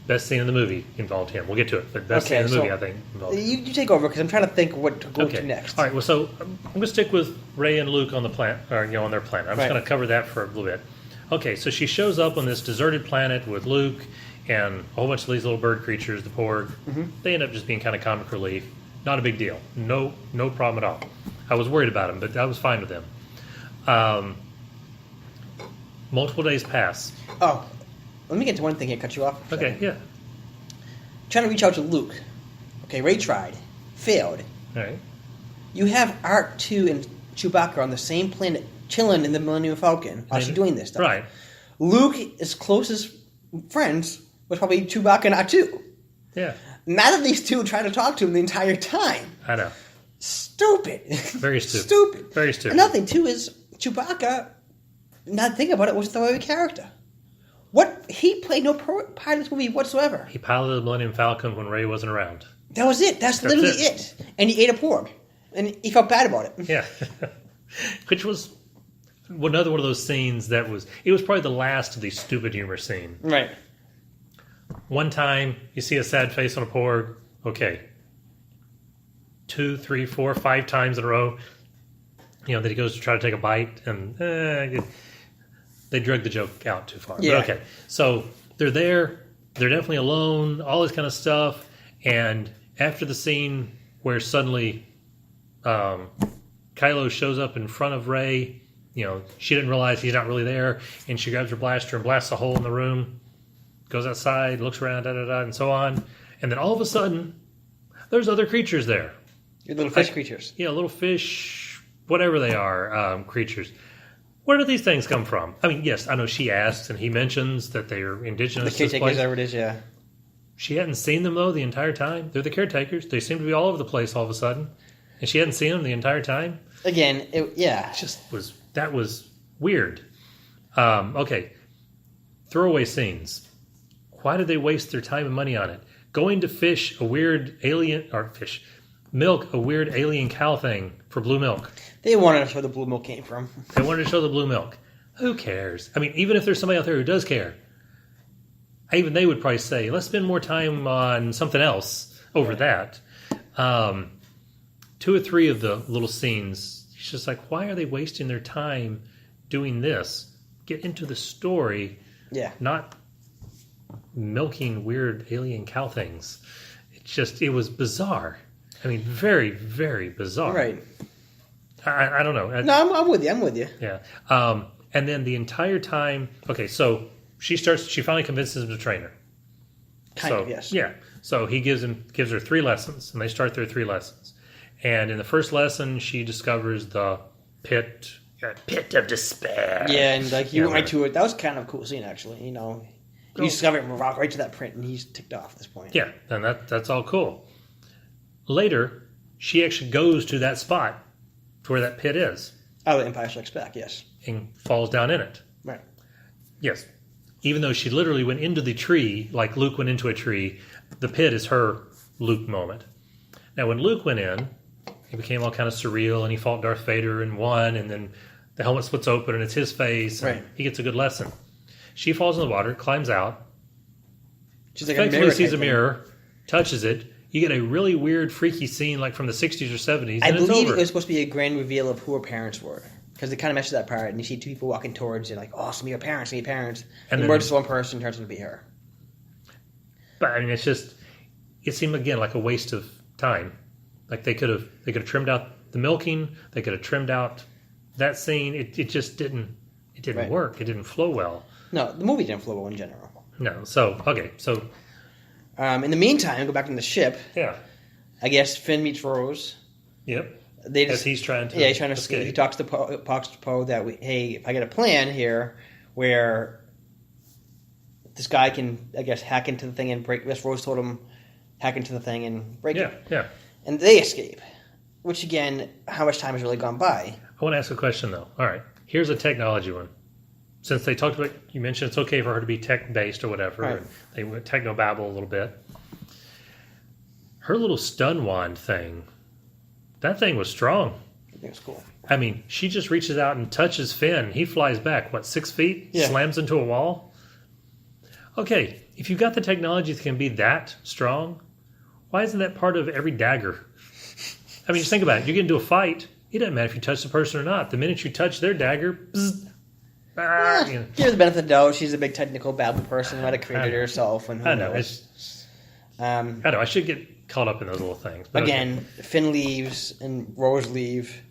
Best scene in the movie involved him. We'll get to it, but best scene in the movie, I think, involved him. You take over, because I'm trying to think what to go to next. All right, well, so I'm going to stick with Rey and Luke on the planet, or on their planet. I'm just going to cover that for a little bit. Okay, so she shows up on this deserted planet with Luke and a whole bunch of these little bird creatures, the Porg. Mm-hmm. They end up just being kind of comic relief. Not a big deal. No problem at all. I was worried about them, but I was fine with them. Multiple days pass. Oh, let me get to one thing here. Cut you off. Okay, yeah. Trying to reach out to Luke. Okay, Rey tried, failed. All right. You have R2 and Chewbacca on the same planet, chilling in the Millennium Falcon while she's doing this stuff. Right. Luke's closest friends was probably Chewbacca and R2. Yeah. None of these two tried to talk to him the entire time. I know. Stupid. Very stupid. Stupid. Very stupid. Another thing, too, is Chewbacca, not thinking about it, was the way character. He played no part in this movie whatsoever. He piloted the Millennium Falcon when Rey wasn't around. That was it. That's literally it. And he ate a porg. And he felt bad about it. Yeah. Which was another one of those scenes it was probably the last of the stupid humor scene. Right. One time you see a sad face on a porg. Okay. 2, 3, 4, 5 times in a row. That he goes to try to take a bite, and they drug the joke out too far. Yeah. But okay. So they're there. They're definitely alone. All this kind of stuff. And after the scene where suddenly Kylo shows up in front of Rey, she didn't realize he's not really there, and she grabs her blaster and blasts a hole in the room, goes outside, looks around, and so on. And then all of a sudden, there's other creatures there. Your little fish creatures. Yeah, little fish, whatever they are, creatures. Where do these things come from? I mean, yes, I know she asks, and he mentions that they are indigenous. The caretakers, whatever it is, yeah. She hadn't seen them, though, the entire time. They're the caretakers. They seem to be all over the place all of a sudden. And she hadn't seen them the entire time. Again, That was weird. Okay. Throwaway scenes. Why did they waste their time and money on it? Going to milk a weird alien cow thing for blue milk. They wanted to show where the blue milk came from. They wanted to show the blue milk. Who cares? I mean, even if there's somebody out there who does care, even they would probably say, let's spend more time on something else over that. 2 or 3 of the little scenes, it's just like, why are they wasting their time doing this? Get into the story, not milking weird alien cow things. It was bizarre. I mean, very, very bizarre. Right. I don't know. No, I'm with you. Yeah. And then the entire time, okay, so she finally convinces him to train her. Kind of, yes. Yeah. So he gives her 3 lessons, and they start their 3 lessons. And in the first lesson, she discovers the pit of despair. Yeah, and like you went right to it. That was kind of a cool scene, actually. You discover it and rock right to that print, and he's ticked off at this point. Yeah, and that's all cool. Later, she actually goes to that spot to where that pit is. Oh, the Empire Strikes Back, yes. And falls down in it. Right. Yes. Even though she literally went into the tree, like Luke went into a tree, the pit is her Luke moment. Now, when Luke went in, it became all kind of surreal, and he fought Darth Vader and won, and then the helmet splits open, and it's his face, and he gets a good lesson. She falls in the water, climbs out, she's like effectively sees a mirror, touches it. You get a really weird, freaky scene like from the 60s or 70s, and I it's believe over. it was supposed to be a grand reveal of who her parents were. Because they kind of messed that part, and you see 2 people walking towards you, like, oh, some of your parents, And then just one person turns out to be her. But, I mean, it seemed, again, like a waste of time. Like, they could have trimmed out the milking, they could have trimmed out that scene. It just didn't work. It didn't flow well. No, the movie didn't flow well in general. No, so, okay, so... in the meantime, go back to the ship. Yeah. I guess Finn meets Rose. Yep. As he's trying to escape. He talks to Poe that, if I get a plan here where this guy can, I guess, hack into the thing and break... Yes, Rose told him, hack into the thing and break it. Yeah. And they escape. Which, again, how much time has really gone by? I want to ask a question, though. All right. Here's a technology one. Since they talked about... You mentioned it's okay for her to be tech-based or whatever. Right. They went techno-babble a little bit. Her little stun wand thing... That thing was strong. I think it's cool. I mean, she just reaches out and touches Finn. He flies back, 6 feet? Yeah. Slams into a wall? Okay, if you've got the technology that can be that strong, why isn't that part of every dagger? I mean, just think about it. You get into a fight, it doesn't matter if you touch the person or not. The minute you touch their dagger, bzz, Give her the benefit of the doubt. She's a big technical babble person. Might have created it herself. And I know. I know. I should get caught up in those little things. But again, Finn leaves and Rose leave.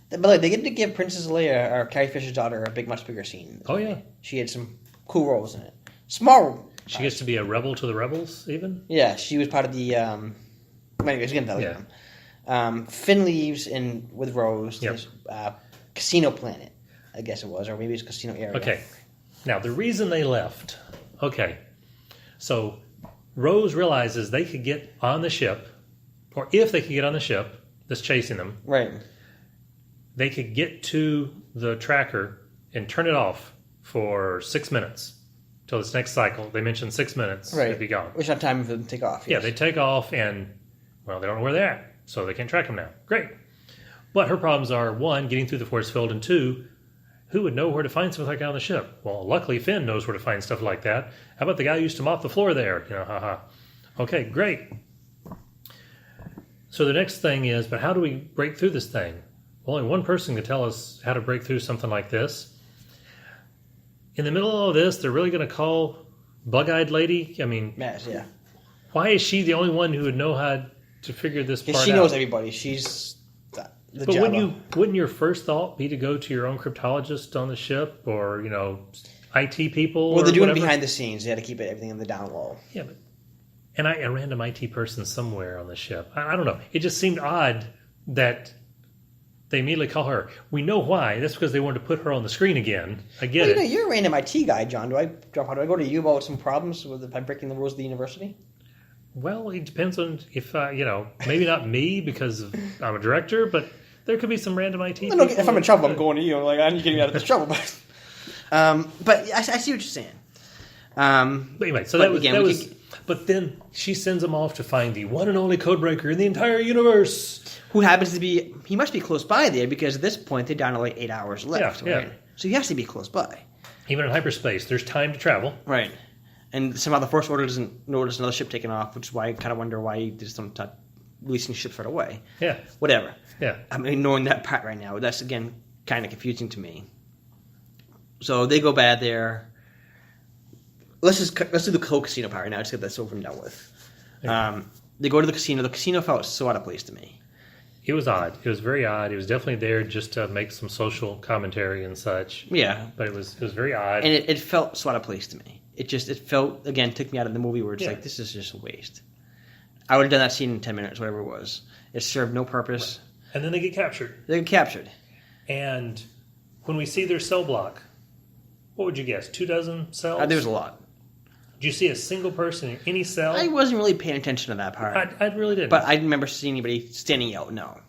But they get to give Princess Leia, or Carrie Fisher's daughter, a much bigger scene. Oh, yeah. She had some cool roles in it. Small. She gets to be a rebel to the rebels, even? Yeah, she was part of the... anyways, again, that later. Finn leaves with Rose to this casino planet, I guess it was, or maybe it's casino area. Okay. Now, the reason they left... Okay. So... Rose realizes they could get on the ship, or if they could get on the ship that's chasing them, right? They could get to the tracker and turn it off for 6 minutes till this next cycle. They mentioned 6 minutes, right? They'd be gone. Which have time for them to take off. Yes. Yeah, they take off, and they don't know where they're at, so they can't track them now. Great, but her problems are 1, getting through the force field, and 2, who would know where to find something like that on the ship? Well, luckily Finn knows where to find stuff like that. How about the guy who used to mop the floor there? Haha. Okay, great. So the next thing is, but how do we break through this thing? Well, only one person can tell us how to break through something like this. In the middle of all this, they're really going to call Bug-Eyed Lady? I mean, Yes, yeah. why is she the only one who would know how to figure this part out? She knows everybody. She's the But Java. wouldn't your first thought be to go to your own cryptologist on the ship, or IT people? Well, they're doing it whatever? behind the scenes. They had to keep everything in the down low. Yeah, but a random IT person somewhere on the ship. I don't know. It just seemed odd that they immediately call her. We know why. That's because they wanted to put her on the screen again. I get it. You're a random IT guy, John. Do I go to you about some problems by breaking the rules of the university? Well, it depends on if maybe not me because I'm a director, but there could be some random IT people. If I'm in trouble, I'm going to you. I'm like, I need to get me out of this trouble. But I see what you're saying. But anyway, so that was. But then she sends him off to find the one and only codebreaker in the entire universe. Who happens to be... He must be close by there, because at this point, they're down to like 8 hours left. Yeah, right? yeah. So he has to be close by. Even in hyperspace, there's time to travel. Right. And somehow the First Order doesn't notice another ship taking off, which is why I kind of wonder why he just don't start releasing ships right away. Yeah. Whatever. Yeah. I'm ignoring that part right now. That's, again, kind of confusing to me. So they go bad there. Let's do the whole casino part right now. Let's get this over and done with. Yeah. They go to the casino. The casino felt so out of place to me. It was odd. It was very odd. It was definitely there just to make some social commentary and such. Yeah. But it was very odd. And it felt so out of place to me. It felt, again, took me out of the movie where it's like, this is just a waste. I would have done that scene in 10 minutes, whatever it was. It served no purpose. Right. And then they get captured. They get captured. And when we see their cell block, what would you guess? 24 cells? There was a lot. Did you see a single person in any cell? I wasn't really paying attention to that part. I really didn't. But I remember seeing anybody standing out, no.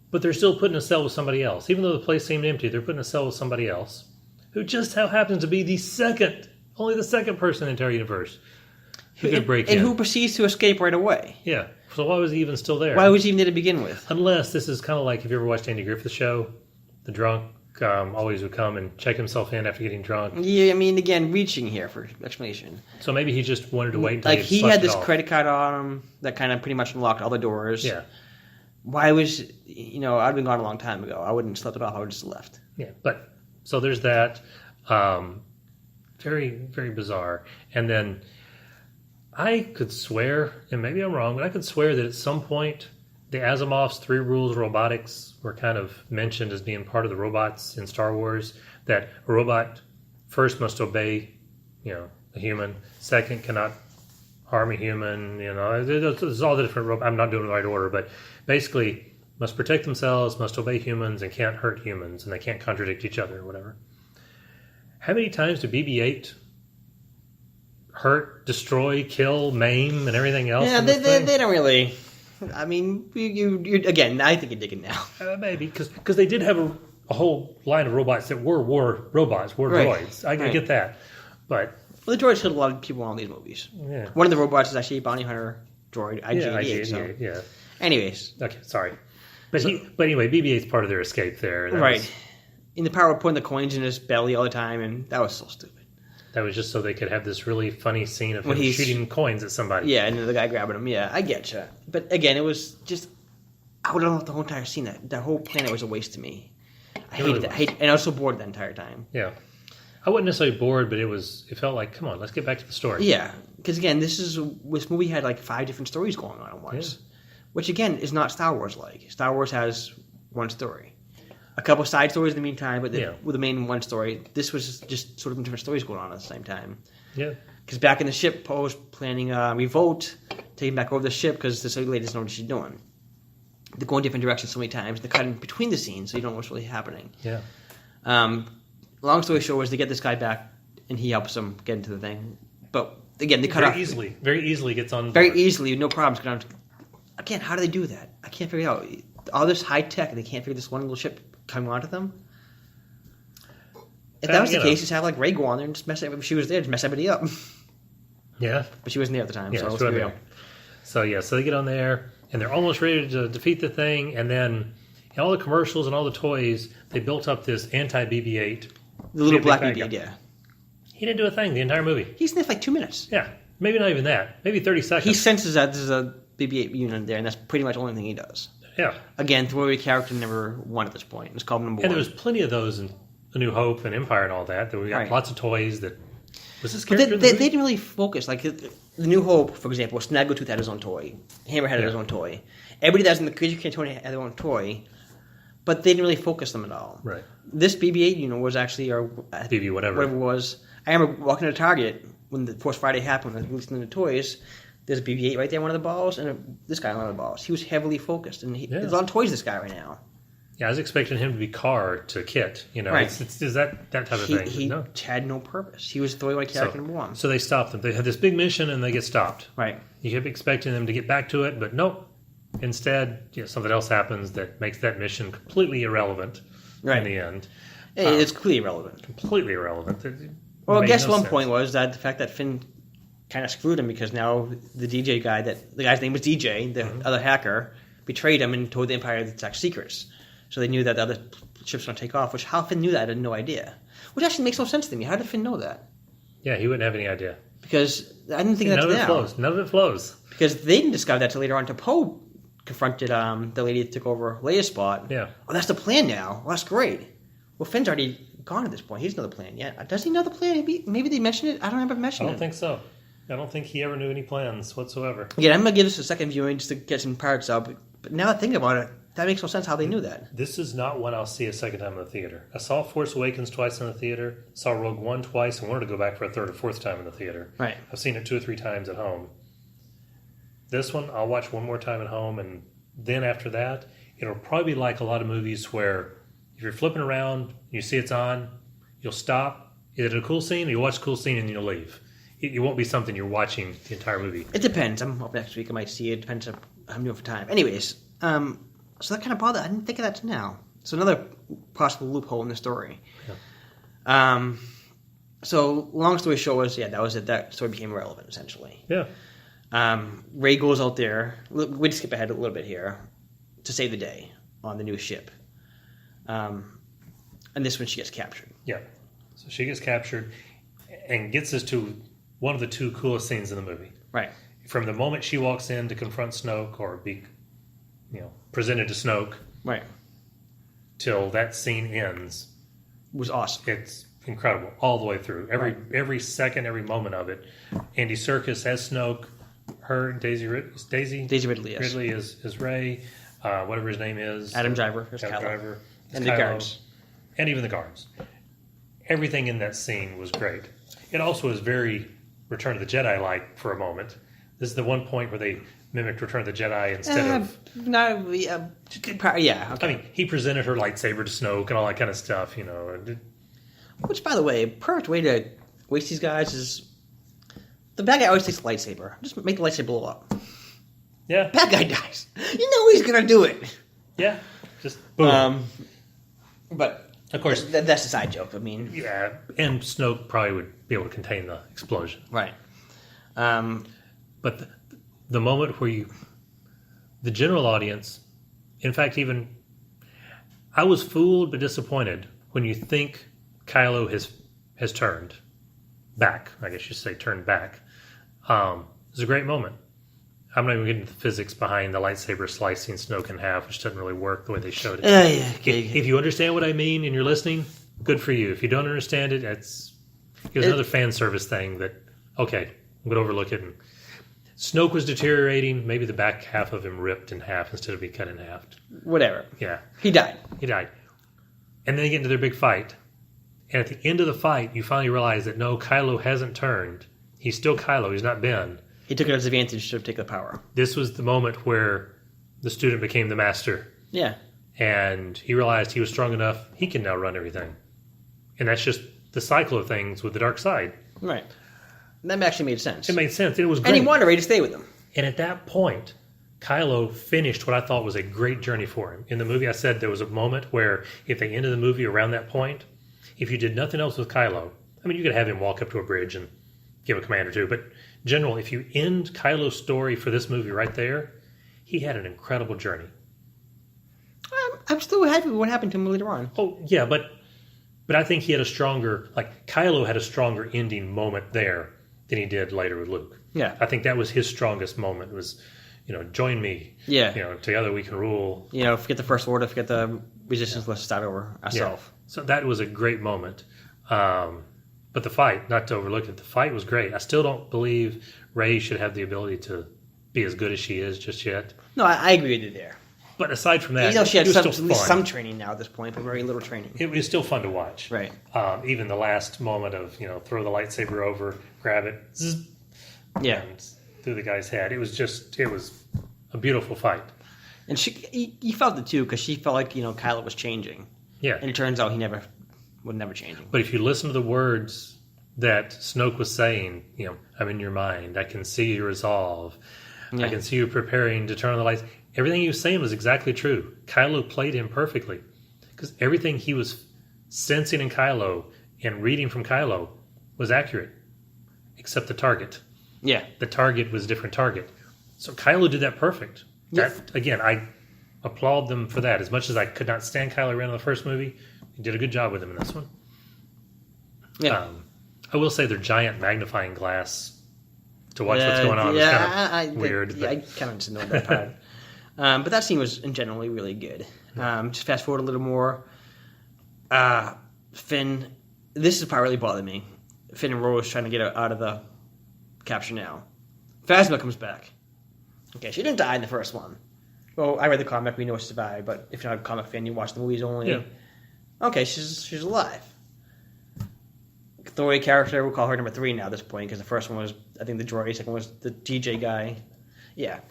But they're still putting a cell with somebody else. Even though the place seemed empty, they're putting a cell with somebody else who just how happens to be only the second person in the entire universe who could break in. And who proceeds to escape right away. Yeah. So why was he even still there? Why was he even there to begin with? Unless this is kind of like, have you ever watched Andy Griffith's show? The drunk always would come and check himself in after getting drunk. Yeah, I mean, again, reaching here for explanation. So maybe he just wanted to wait until he had this credit card on him that kind of pretty much unlocked all the doors. Yeah. Why was, I'd been gone a long time ago. I wouldn't have slept it off. I would have just left. Yeah, but, so there's that. Very, very bizarre. And then I could swear, and maybe I'm wrong, but I could swear that at some point the Asimov's 3 rules of robotics were kind of mentioned as being part of the robots in Star Wars, that a robot first must obey, a human, second cannot harm a human, there's all the different robots. I'm not doing the right order, but basically must protect themselves, must obey humans, and can't hurt humans, and they can't contradict each other or whatever. How many times did BB-8 hurt, destroy, kill, maim, and everything else? Yeah, they don't really... I mean, you again, I think you're digging now. Maybe, because they did have a whole line of robots that were robots, droids. I get that. But... Well, the droids killed a lot of people in all these movies. Yeah. One of the robots is actually a bounty hunter droid, IG-88. Yeah. Anyways. Okay, sorry. But anyway, BB-8's part of their escape there. Right. In the power of putting the coins in his belly all the time, and that was so stupid. That was just so they could have this really funny scene of him shooting coins at somebody. Yeah, and then the guy grabbing him. Yeah, I get you. But again, it was just... I would have loved the whole entire scene. That whole planet was a waste to me. I hated that. And I was so bored the entire time. Yeah. I wasn't necessarily bored, but it felt like, come on, let's get back to the story. Yeah, because again, this movie had like 5 different stories going on at once. Yeah. Which again, is not Star Wars like. Star Wars has one story. A couple side stories in the meantime, but with the main one story. This was just sort of different stories going on at the same time. Yeah. Because back in the ship, Poe's planning a revolt, taking back over the ship because this lady doesn't know what she's doing. They're going different directions so many times. They're cutting between the scenes, so you don't know what's really happening. Yeah. Long story short is they get this guy back, and he helps them get into the thing. But again, they cut off very easily gets on board. Very easily, no problems. Again, how do they do that? I can't figure it out. All this high tech, and they can't figure this one little ship coming onto them. If that was the case, just have like Ray go on there and just mess everybody. If she was there, just mess everybody up. Yeah, but she wasn't there at the time. Yeah, so let's so they get on there, and they're almost ready to defeat the thing, and then In all the commercials and all the toys, they built up this anti-BB-8. The little black BB-8, yeah. He didn't do a thing the entire movie. He sniffed like 2 minutes. Yeah, maybe not even that. Maybe 30 seconds. He senses that there's a BB-8 unit there, and that's pretty much the only thing he does. Yeah. Again, throwaway character number 1 at this point. It's called number 1. And there was plenty of those in A New Hope and Empire and all that. We got lots of toys that... Was this character they didn't really focus. Like, The New Hope, for example, Snaggletooth had his own toy. Hammer had his own toy. Everybody that's in the Creature Canton had their own toy, but they didn't really focus them at all. Right. This BB-8 unit was actually... Or BB whatever. Whatever it was. I remember walking to Target when the Force Friday happened, when I was listening to toys. There's a BB-8 right there, one of the balls, and this guy on one of the balls. He was heavily focused, and there's a lot of toys this guy right now. Yeah, I was expecting him to be Car to Kit. You know, right. It's that type of thing. He had no purpose. He was throwaway character number 1. So they stopped them. They had this big mission, and they get stopped. Right. You kept expecting them to get back to it, but nope. Instead, something else happens that makes that mission completely irrelevant in the end. It's completely irrelevant. Completely irrelevant. Well, I guess one point was that the fact that Finn kind of screwed him because now the DJ guy, the guy's name was DJ, the other hacker, betrayed him and told the Empire the attack secrets. So they knew that the other ships were going to take off, which how Finn knew that, I had no idea. Which actually makes no sense to me. How did Finn know that? Yeah, he wouldn't have any idea. Because I didn't think that's now. None of it flows. Because they didn't discover that until later on. Poe confronted the lady that took over Leia's spot. Yeah. Oh, that's the plan now. Well, that's great. Well, Finn's already gone at this point. He doesn't know the plan yet. Does he know the plan? Maybe they mentioned it. I don't remember mentioning it. I don't think so. I don't think he ever knew any plans whatsoever. Yeah, I'm going to give this a second viewing just to get some parts out. But now that I think about it, that makes no sense how they knew that. This is not one I'll see a second time in the theater. I saw Force Awakens twice in the theater, saw Rogue One twice, and wanted to go back for a third or fourth time in the theater. Right. I've seen it 2 or 3 times at home. This one, I'll watch one more time at home, and then after that, it'll probably be like a lot of movies where if you're flipping around, you see it's on, you'll stop. Is it a cool scene? Or you'll watch a cool scene and you'll leave. It won't be something you're watching the entire movie. It depends. I'm up next week. I might see it. Depends on how I'm doing for time. Anyways, so that kind of bothered. I didn't think of that till now. So another possible loophole in the story. Yeah. So long story short was, that was it. That story became irrelevant, essentially. Yeah. Rey goes out there. We'd skip ahead a little bit here to save the day on the new ship. And this one she gets captured. Yeah. So she gets captured and gets us to one of the 2 coolest scenes in the movie. Right. From the moment she walks in to confront Snoke or be, presented to Snoke, right, till that scene ends, was awesome. It's incredible all the way through. Every second, every moment of it. Andy Serkis as Snoke, her Daisy Ridley, yes. Ridley is Rey, whatever his name is. Adam Driver as Kylo. And the guards. And even the guards. Everything in that scene was great. It also was very Return of the Jedi-like for a moment. This is the one point where they mimicked Return of the Jedi instead of... No, yeah, okay. I mean, he presented her lightsaber to Snoke and all that kind of stuff, Which, by the way, perfect way to waste these guys is... The bad guy always takes the lightsaber. Just make the lightsaber blow up. Yeah. Bad guy dies. You know he's going to do it. Yeah. Just boom. But... Of course. That's a side joke. I mean... Yeah, and Snoke probably would be able to contain the explosion. Right. But the moment where the general audience, in fact, even... I was fooled but disappointed when you think Kylo has turned back. I guess you say turned back. It's a great moment. I'm not even getting the physics behind the lightsaber slicing Snoke in half, which doesn't really work the way they showed it. If you understand what I mean and you're listening, good for you. If you don't understand it, it was another fan service thing that, okay, I'm going to overlook it. And Snoke was deteriorating. Maybe the back half of him ripped in half instead of being cut in half. Whatever. Yeah. He died. And then they get into their big fight. And at the end of the fight, you finally realize that no, Kylo hasn't turned. He's still Kylo. He's not Ben. He took it as advantage to take the power. This was the moment where the student became the master. Yeah. And he realized he was strong enough, he can now run everything. And that's just the cycle of things with the dark side. Right. That actually made sense. It made sense. It was great. And he wanted Rey to stay with him. And at that point, Kylo finished what I thought was a great journey for him. In the movie, I said there was a moment where if they ended the movie around that point, if you did nothing else with Kylo, I mean, you could have him walk up to a bridge and give a command or two, but general, if you end Kylo's story for this movie right there, he had an incredible journey. I'm still happy with what happened to him later on. Oh, yeah, but I think he had a stronger, like, Kylo had a stronger ending moment there than he did later with Luke. Yeah. I think that was his strongest moment was, join me. Yeah. Together we can rule. Forget the First Order, forget the Resistance, let's start over ourselves. Yeah. So that was a great moment. But the fight, not to overlook it, the fight was great. I still don't believe Rey should have the ability to be as good as she is just yet. No, I agree with you there. But aside from that, she had it was still at least fun. some training now at this point, but very little training. It was still fun to watch. Right. Even the last moment of, throw the lightsaber over, grab it, zzz, yeah, and through the guy's head. It was a beautiful fight. And you felt it too, because she felt like, Kylo was changing. Yeah. And it turns out he was never changing. But if you listen to the words that Snoke was saying, I'm in your mind, I can see your resolve, I can see you preparing to turn on the lights. Everything he was saying was exactly true. Kylo played him perfectly. Because everything he was sensing in Kylo and reading from Kylo was accurate. Except the target. Yeah. The target was a different target. So Kylo did that perfect. Yeah. That, again, I applaud them for that. As much as I could not stand Kylo Ren in the first movie, he did a good job with him in this one. Yeah. I will say their giant magnifying glass to watch what's going on is kind of weird. I kind of just know that part. But that scene was, in general, really good. Just fast forward a little more. Finn, this is the part really bothered me. Finn and Rose trying to get out of the capture now. Phasma comes back. Okay, she didn't die in the first one. Well, I read the comic, we know she survived, but if you're not a comic fan, you watch the movies only. Yeah. Okay, she's alive. Authority character, we'll call her number 3 now at this point, because the first one was, I think, the droid, second one was the DJ guy. Yeah.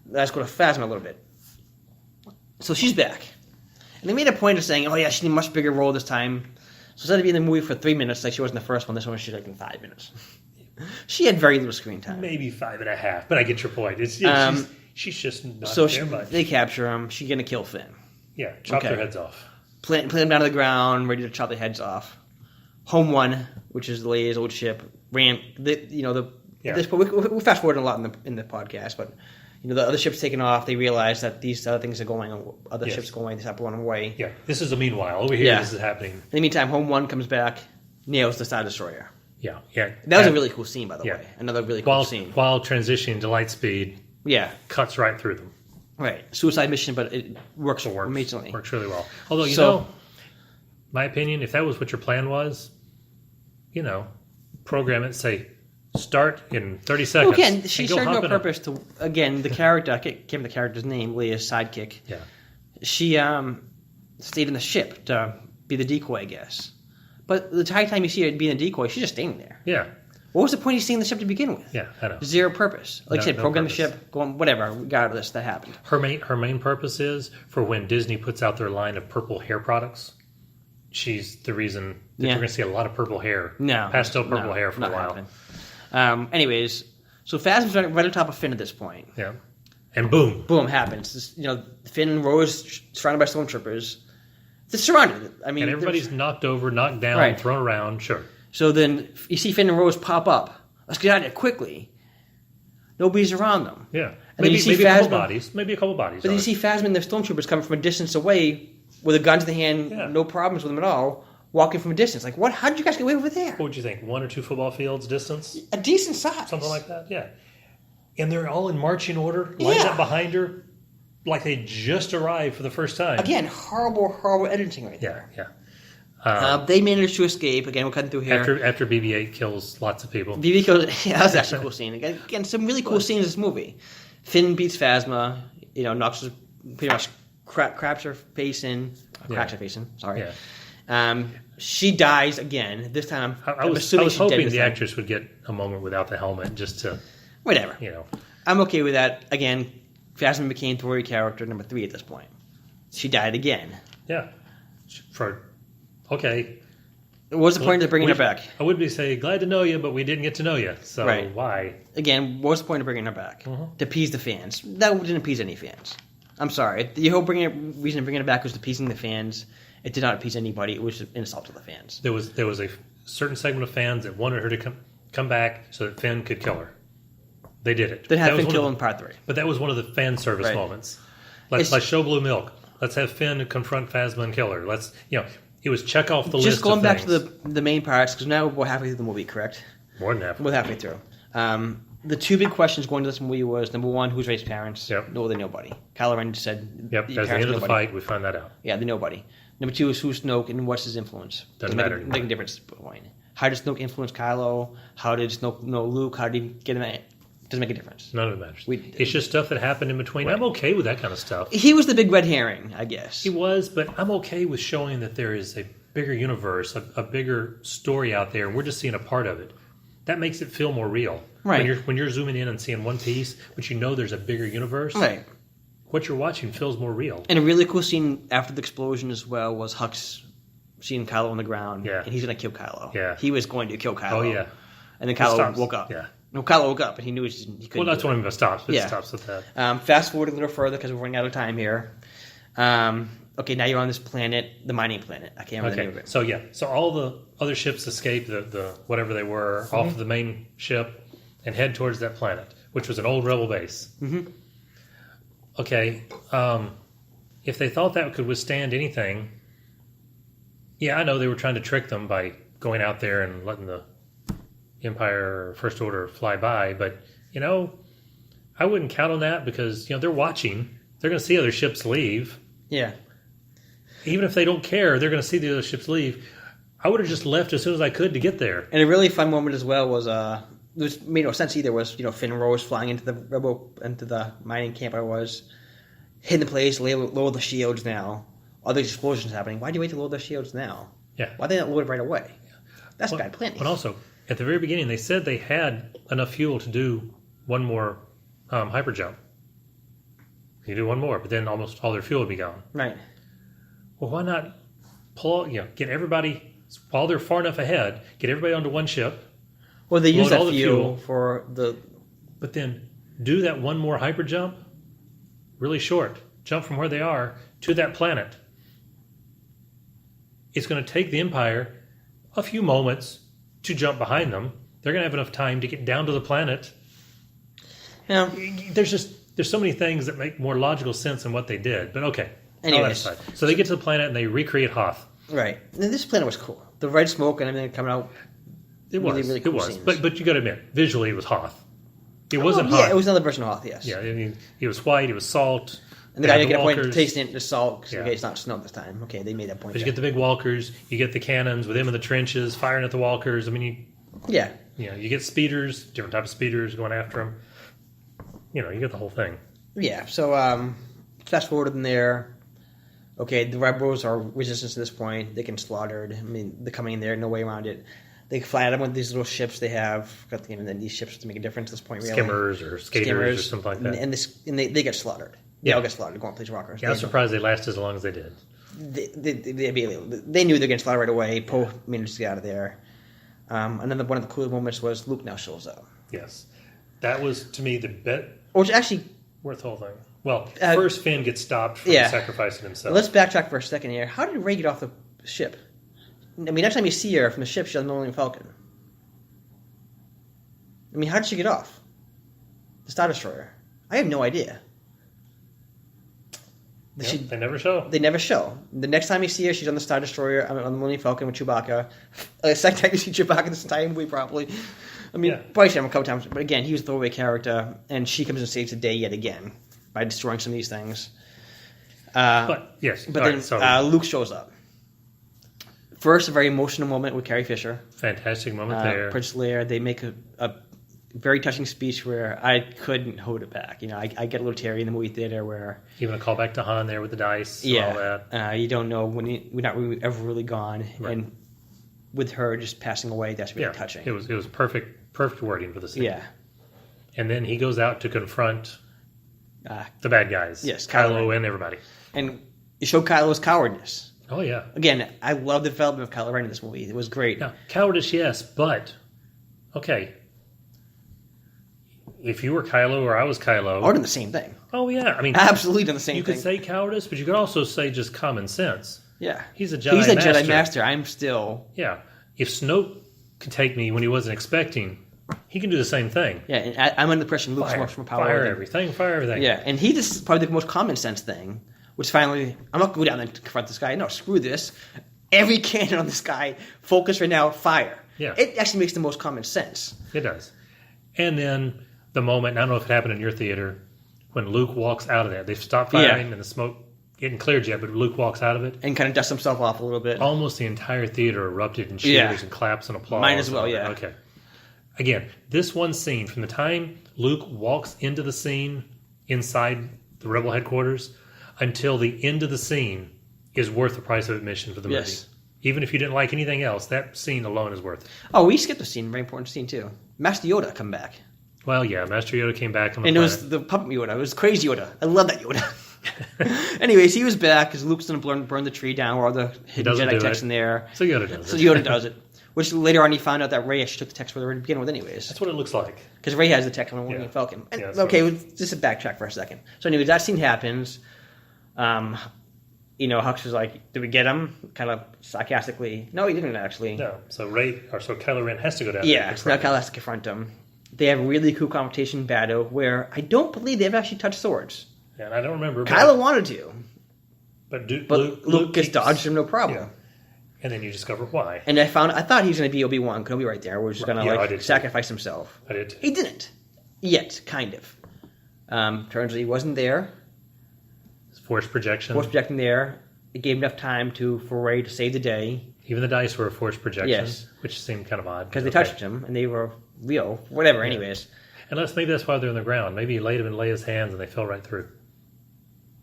Let's go to Phasma a little bit. So she's back. And they made a point of saying, oh yeah, she need a much bigger role this time. So instead of being in the movie for 3 minutes, like she was in the first one, this one she's like in 5 minutes. She had very little screen time. Maybe 5.5, but I get your point. She's just not so there much. They capture him. She's going to kill Finn. Yeah, chop their heads off. Plant them down to the ground, ready to chop their heads off. Home One, which is Leia's old ship, ran. This we fast forward a lot in the podcast, but the other ship's taken off. They realize that these other things are going. Other ships going. They start blowing them away. Yeah, this is a meanwhile over here. Yeah. This is happening. In the meantime, Home One comes back, nails the Star Destroyer. Yeah. That was a really cool scene, by the way. Another really cool scene. While transitioning to light speed. Yeah, cuts right through them. Right, suicide mission, but it works amazingly. Works really well. Although my opinion, if that was what your plan was, program it. Say start in 30 seconds. Well, again, she served no purpose to. Again, the character. I can't remember the character's name. Leia's sidekick. Yeah. She stayed in the ship to be the decoy, I guess. But the entire time you see her being a decoy, she's just staying there. Yeah. What was the point of staying in the ship to begin with? Yeah, I know. Zero purpose. Like I said, program the ship, go on, whatever. Regardless, that happened. Her main purpose is for when Disney puts out their line of purple hair products. She's the reason that you're going to see a lot of purple hair. Pastel purple hair for a while. Anyways, so Phasma's right on top of Finn at this point. Yeah. And boom. Boom happens. Finn and Rose surrounded by stormtroopers. They're surrounded. And everybody's knocked over, knocked down, thrown around. Sure. So then you see Finn and Rose pop up. Let's get out of here quickly. Nobody's around them. Yeah. And maybe a couple bodies. But then you see Phasma and the stormtroopers coming from a distance away with a gun to the hand, no problems with them at all, walking from a distance. Like, what? How did you guys get away over there? What would you think? 1 or 2 football fields distance? A decent size. Something like that, yeah. And they're all in marching order, lined up behind her, like they just arrived for the first time. Again, horrible editing right there. Yeah. They managed to escape. Again, we're cutting through here. After BB-8 kills lots of people. BB kills. Yeah, that was actually a cool scene. Again, some really cool scenes in this movie. Finn beats Phasma. Knocks her, pretty much cracks her face in. Cracks her face in. Sorry. Yeah. She dies again. This time, I was hoping the actress would get a moment without the helmet, just to whatever. I'm okay with that. Again, Phasma became Tory character number 3 at this point. She died again. Yeah. Okay. What's the point of bringing her back? I would be saying, glad to know you, but we didn't get to know you. So why? Again, what's the point of bringing her back? To appease the fans. That didn't appease any fans. I'm sorry. The whole reason of bringing her back was appeasing the fans. It did not appease anybody. It was an insult to the fans. There was a certain segment of fans that wanted her to come back so that Finn could kill her. They did it. That had Finn killed in part 3. But that was one of the fan service moments. Like show blue milk. Let's have Finn confront Phasma and kill her. It was check off the list. Just going of back things. to the main parts, because now we're halfway through the movie, correct? More than half. We're halfway through. The two big questions going to this movie was, number one, who's Rey's parents? Yep. No, they're nobody. Kylo Ren just said, Yep, at the end of the fight, we find that out. Yeah, they're nobody. Number two is who's Snoke and what's his influence? Doesn't matter Make anymore. a difference at this point. How did Snoke influence Kylo? How did Snoke know Luke? How did he get him? Doesn't make a difference. None of it matters. It's just stuff that happened in between. Right. I'm okay with that kind of stuff. He was the big red herring, I guess. He was, but I'm okay with showing that there is a bigger universe, a bigger story out there, and we're just seeing a part of it. That makes it feel more real. Right. When you're zooming in and seeing one piece, but you know there's a bigger universe, Right. what you're watching feels more real. And a really cool scene after the explosion as well was Hux seeing Kylo on the ground. Yeah. And he's going to kill Kylo. Yeah. He was going to kill Kylo. Oh, yeah. And then It Kylo stops. woke up. Yeah. No, Kylo woke up, and he knew he couldn't. Well, that's do what it. I'm going to stop. It Yeah. stops with that. Fast forward a little further because we're running out of time here. Okay, now you're on this planet, the mining planet. I can't remember the name of it. So all the other ships escape the whatever they were off of the main ship and head towards that planet, which was an old rebel base. Mm-hmm. Okay, if they thought that could withstand anything, yeah, I know they were trying to trick them by going out there and letting the Empire or First Order fly by, but I wouldn't count on that because they're watching. They're going to see other ships leave. Yeah. Even if they don't care, they're going to see the other ships leave. I would have just left as soon as I could to get there. And a really fun moment as well was which made no sense either, was Finn Rose flying into the mining camp I was, hitting the place, lower the shields now. All these explosions happening. Why'd you wait to lower the shields now? Yeah. Why did they not load it right away? That's bad planning. But also, at the very beginning, they said they had enough fuel to do one more hyper jump. You do one more, but then almost all their fuel would be gone. Right. Well, why not get everybody, while they're far enough ahead, get everybody onto one ship. Well, they use load that all the fuel for the... But then do that one more hyper jump, really short. Jump from where they are to that planet. It's going to take the Empire a few moments to jump behind them. They're going to have enough time to get down to the planet. Yeah. There's so many things that make more logical sense than what they did. But okay. Anyways. So they get to the planet and they recreate Hoth. Right. And this planet was cool. The red smoke and everything coming out. It was. Really, really cool it was. scenes. But you got to admit, visually it was Hoth. It wasn't Hoth. Yeah, it was another version of Hoth, yes. Yeah, I mean, he was white, he was salt. And the guy They didn't had get a point walkers. tasting the salt because Yeah. it's not snow this time. Okay, they made that point. But you get the big walkers, you get the cannons with him in the trenches, firing at the walkers. I mean, Yeah. you get speeders, different type of speeders going after them. You get the whole thing. Yeah, so fast forward in there. Okay, the rebels are resistance to this point. They get slaughtered. I mean, they're coming in there, no way around it. They fly at them with these little ships they have. Got the name of these ships to make a difference at this point, really. Skimmers or skaters or something like that. And they get slaughtered. They all get slaughtered. Go on, please, rockers. Yeah, I'm surprised they lasted as long as they did. They knew they were getting slaughtered right away. Poe managed to get out of there. Another one of the coolest moments was Luke now shows up. Yes. That was, to me, the bet Which actually... worth the whole thing. Well, first Finn gets stopped from sacrificing himself. Let's backtrack for a second here. How did Rey get off the ship? I mean, next time you see her from the ship, she's on the Millennium Falcon. I mean, how did she get off? The Star Destroyer. I have no idea. They never show. They never show. The next time you see her, she's on the Star Destroyer, on the Millennium Falcon with Chewbacca. Second time you see Chewbacca this entire movie, probably. I mean, probably see him a couple times, but again, he was a throwaway character, and she comes and saves the day yet again by destroying some of these things. But then Luke shows up. First, a very emotional moment with Carrie Fisher. Fantastic moment there. Prince Leia, they make a very touching speech where I couldn't hold it back. I get a little teary in the movie theater where... Even a callback to Han there with the dice and all that. You don't know when we're not really, ever really gone. Right. And with her just passing away, that's really touching. It was perfect wording for the scene. Yeah. And then he goes out to confront the bad guys. Yes, Kylo and everybody. And it showed Kylo's cowardness. Oh, yeah. Again, I love the development of Kylo Ren in this movie. It was great. Now, cowardice, yes, but, okay, if you were Kylo or I was Kylo... I would have done the same thing. Oh, yeah. I mean... Absolutely done the same thing. You could say cowardice, but you could also say just common sense. Yeah. He's a Jedi Master. I'm still... Yeah. If Snoke could take me when he wasn't expecting, he can do the same thing. Yeah, and I'm under the impression Luke's much more powerful. Fire everything. Yeah, and he just probably the most common sense thing which finally, I'm not going to go down there to confront this guy. No, screw this. Every cannon on this guy, focus right now, fire. Yeah. It actually makes the most common sense. It does. And then the moment, I don't know if it happened in your theater, when Luke walks out of there. They've stopped firing and the smoke isn't cleared yet, but Luke walks out of it. And kind of dusts himself off a little bit. Almost the entire theater erupted in cheers and claps and applause. Mine as well, yeah. Okay. Again, this one scene, from the time Luke walks into the scene inside the Rebel headquarters until the end of the scene is worth the price of admission for the movie. Even if you didn't like anything else, that scene alone is worth it. Oh, we skipped a scene, very important scene too. Master Yoda come back. Well, yeah, Master Yoda came back on the planet. It was the puppet Yoda. It was crazy Yoda. I love that Yoda. Anyways, he was back because Luke's going to burn the tree down where all the hidden Jedi texts in there. So Yoda does it. So Yoda does it. Which later on he found out that Rey actually took the text for the to begin with anyways. That's what it looks like. Because Rey has the text on the Millennium Falcon. And, just to backtrack for a second. So anyways, that scene happens. Hux was like, did we get him? Kind of sarcastically. No, he didn't actually. No. So Kylo Ren has to go down there. Yeah, so now Kylo has to confront him. They have a really cool confrontation battle where I don't believe they've actually touched swords. Yeah, and I don't remember. Kylo wanted to. But Luke gets dodged him, no problem. Yeah. And then you discover why. And I thought he was going to be Obi-Wan Kenobi right there, where he's just going to sacrifice himself. I did too. He didn't. Yet, kind of. Turns out he wasn't there. Force projection. Force projecting there. It gave enough time for Rey to save the day. Even the dice were a force projection. Yes. Which seemed kind of odd. Because they touched him, and they were real. Whatever, anyways. Maybe that's why they're on the ground. Maybe he laid him in Leia's hands and they fell right through.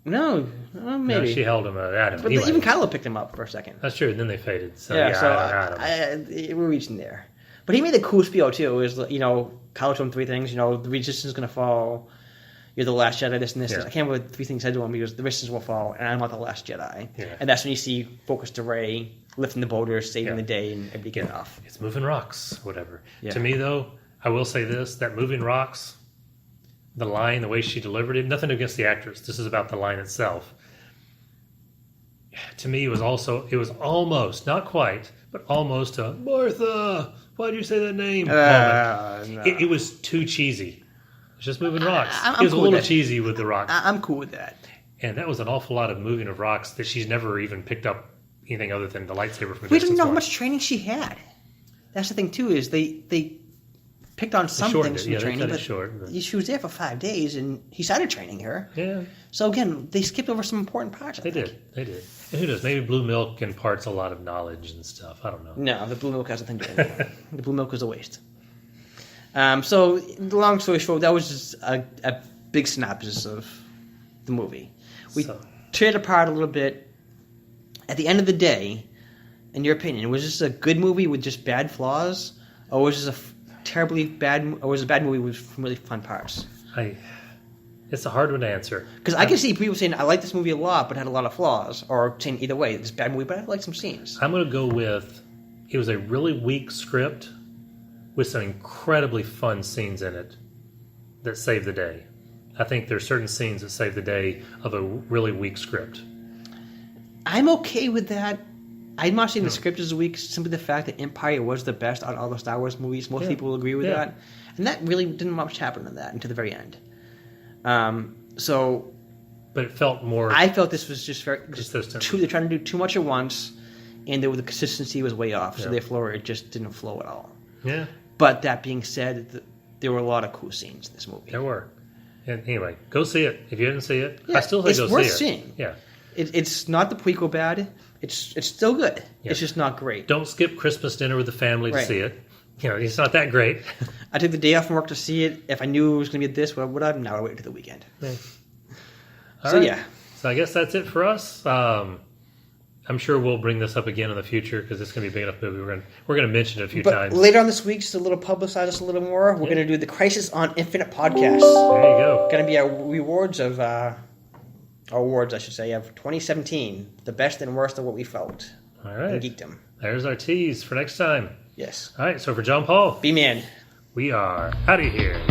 No, maybe. No, she held him at him. But even Kylo picked him up for a second. That's true, and then they faded. So, we're reaching there. But he made a cool spiel, too. It was, Kylo told him three things. The resistance is going to fall. You're the last Jedi, this and this. I can't remember what three things he said to him. He goes, the resistance will fall, and I'm not the last Jedi. Yeah. And that's when you see focus to Rey, lifting the boulders, saving the day, and everybody getting off. It's moving rocks, whatever. Yeah. To me, though, I will say this, that moving rocks, the line, the way she delivered it, nothing against the actress. This is about the line itself. To me, it was almost, not quite, but almost a, Martha, why'd you say that name? Moment. No. It was too cheesy. It's just moving rocks. It was cool a little cheesy with the rocks. I'm cool with that. And that was an awful lot of moving of rocks that she's never even picked up anything other than the lightsaber from a distance. We didn't know how much training she had. That's the thing, too, is they picked on some things from training, but she was there for 5 days, and he started training her. Yeah. So, again, they skipped over some important parts, They did. And who knows? Maybe blue milk imparts a lot of knowledge and stuff. I don't know. No, the blue milk has nothing to do with it. The blue milk was a waste. So, long story short, that was just a big synopsis of the movie. We tear it apart a little bit. At the end of the day, in your opinion, was this a good movie with just bad flaws, or was this a bad movie with really fun parts? It's a hard one to answer. Because I can see people saying, I like this movie a lot, but it had a lot of flaws, or saying either way, it's a bad movie, but I like some scenes. I'm going to go with, it was a really weak script with some incredibly fun scenes in it that saved the day. I think there's certain scenes that save the day of a really weak script. I'm okay with that. I'm not saying the script is weak, simply the fact that Empire was the best out of all the Star Wars movies. Most people will agree with that. And that really didn't much happen in that until the very end. But it felt more... I felt this was just very... consistent. They're trying to do too much at once, and the consistency was way off. So therefore, it just didn't flow at all. Yeah. But that being said, there were a lot of cool scenes in this movie. There were. And anyway, go see it. If you didn't see it, I still say go see it. It's worth seeing. Yeah. It's not the prequel bad. It's still good. Yeah. It's just not great. Don't skip Christmas dinner with the family to see it. It's not that great. I took the day off from work to see it. If I knew it was going to be this, what would I have? Now I wait until the weekend. Yeah. So I guess that's it for us. I'm sure we'll bring this up again in the future because it's going to be a big enough movie. We're going to mention it a few times. Later on this week, just a little publicize us a little more. We're going to do the Crisis on Infinite podcast. There you go. Going to be our rewards of awards, I should say, of 2017. The best and worst of what we felt. All right. In geekdom. There's our tease for next time. Yes. All right. So for John Paul, B-Man, we are out of here.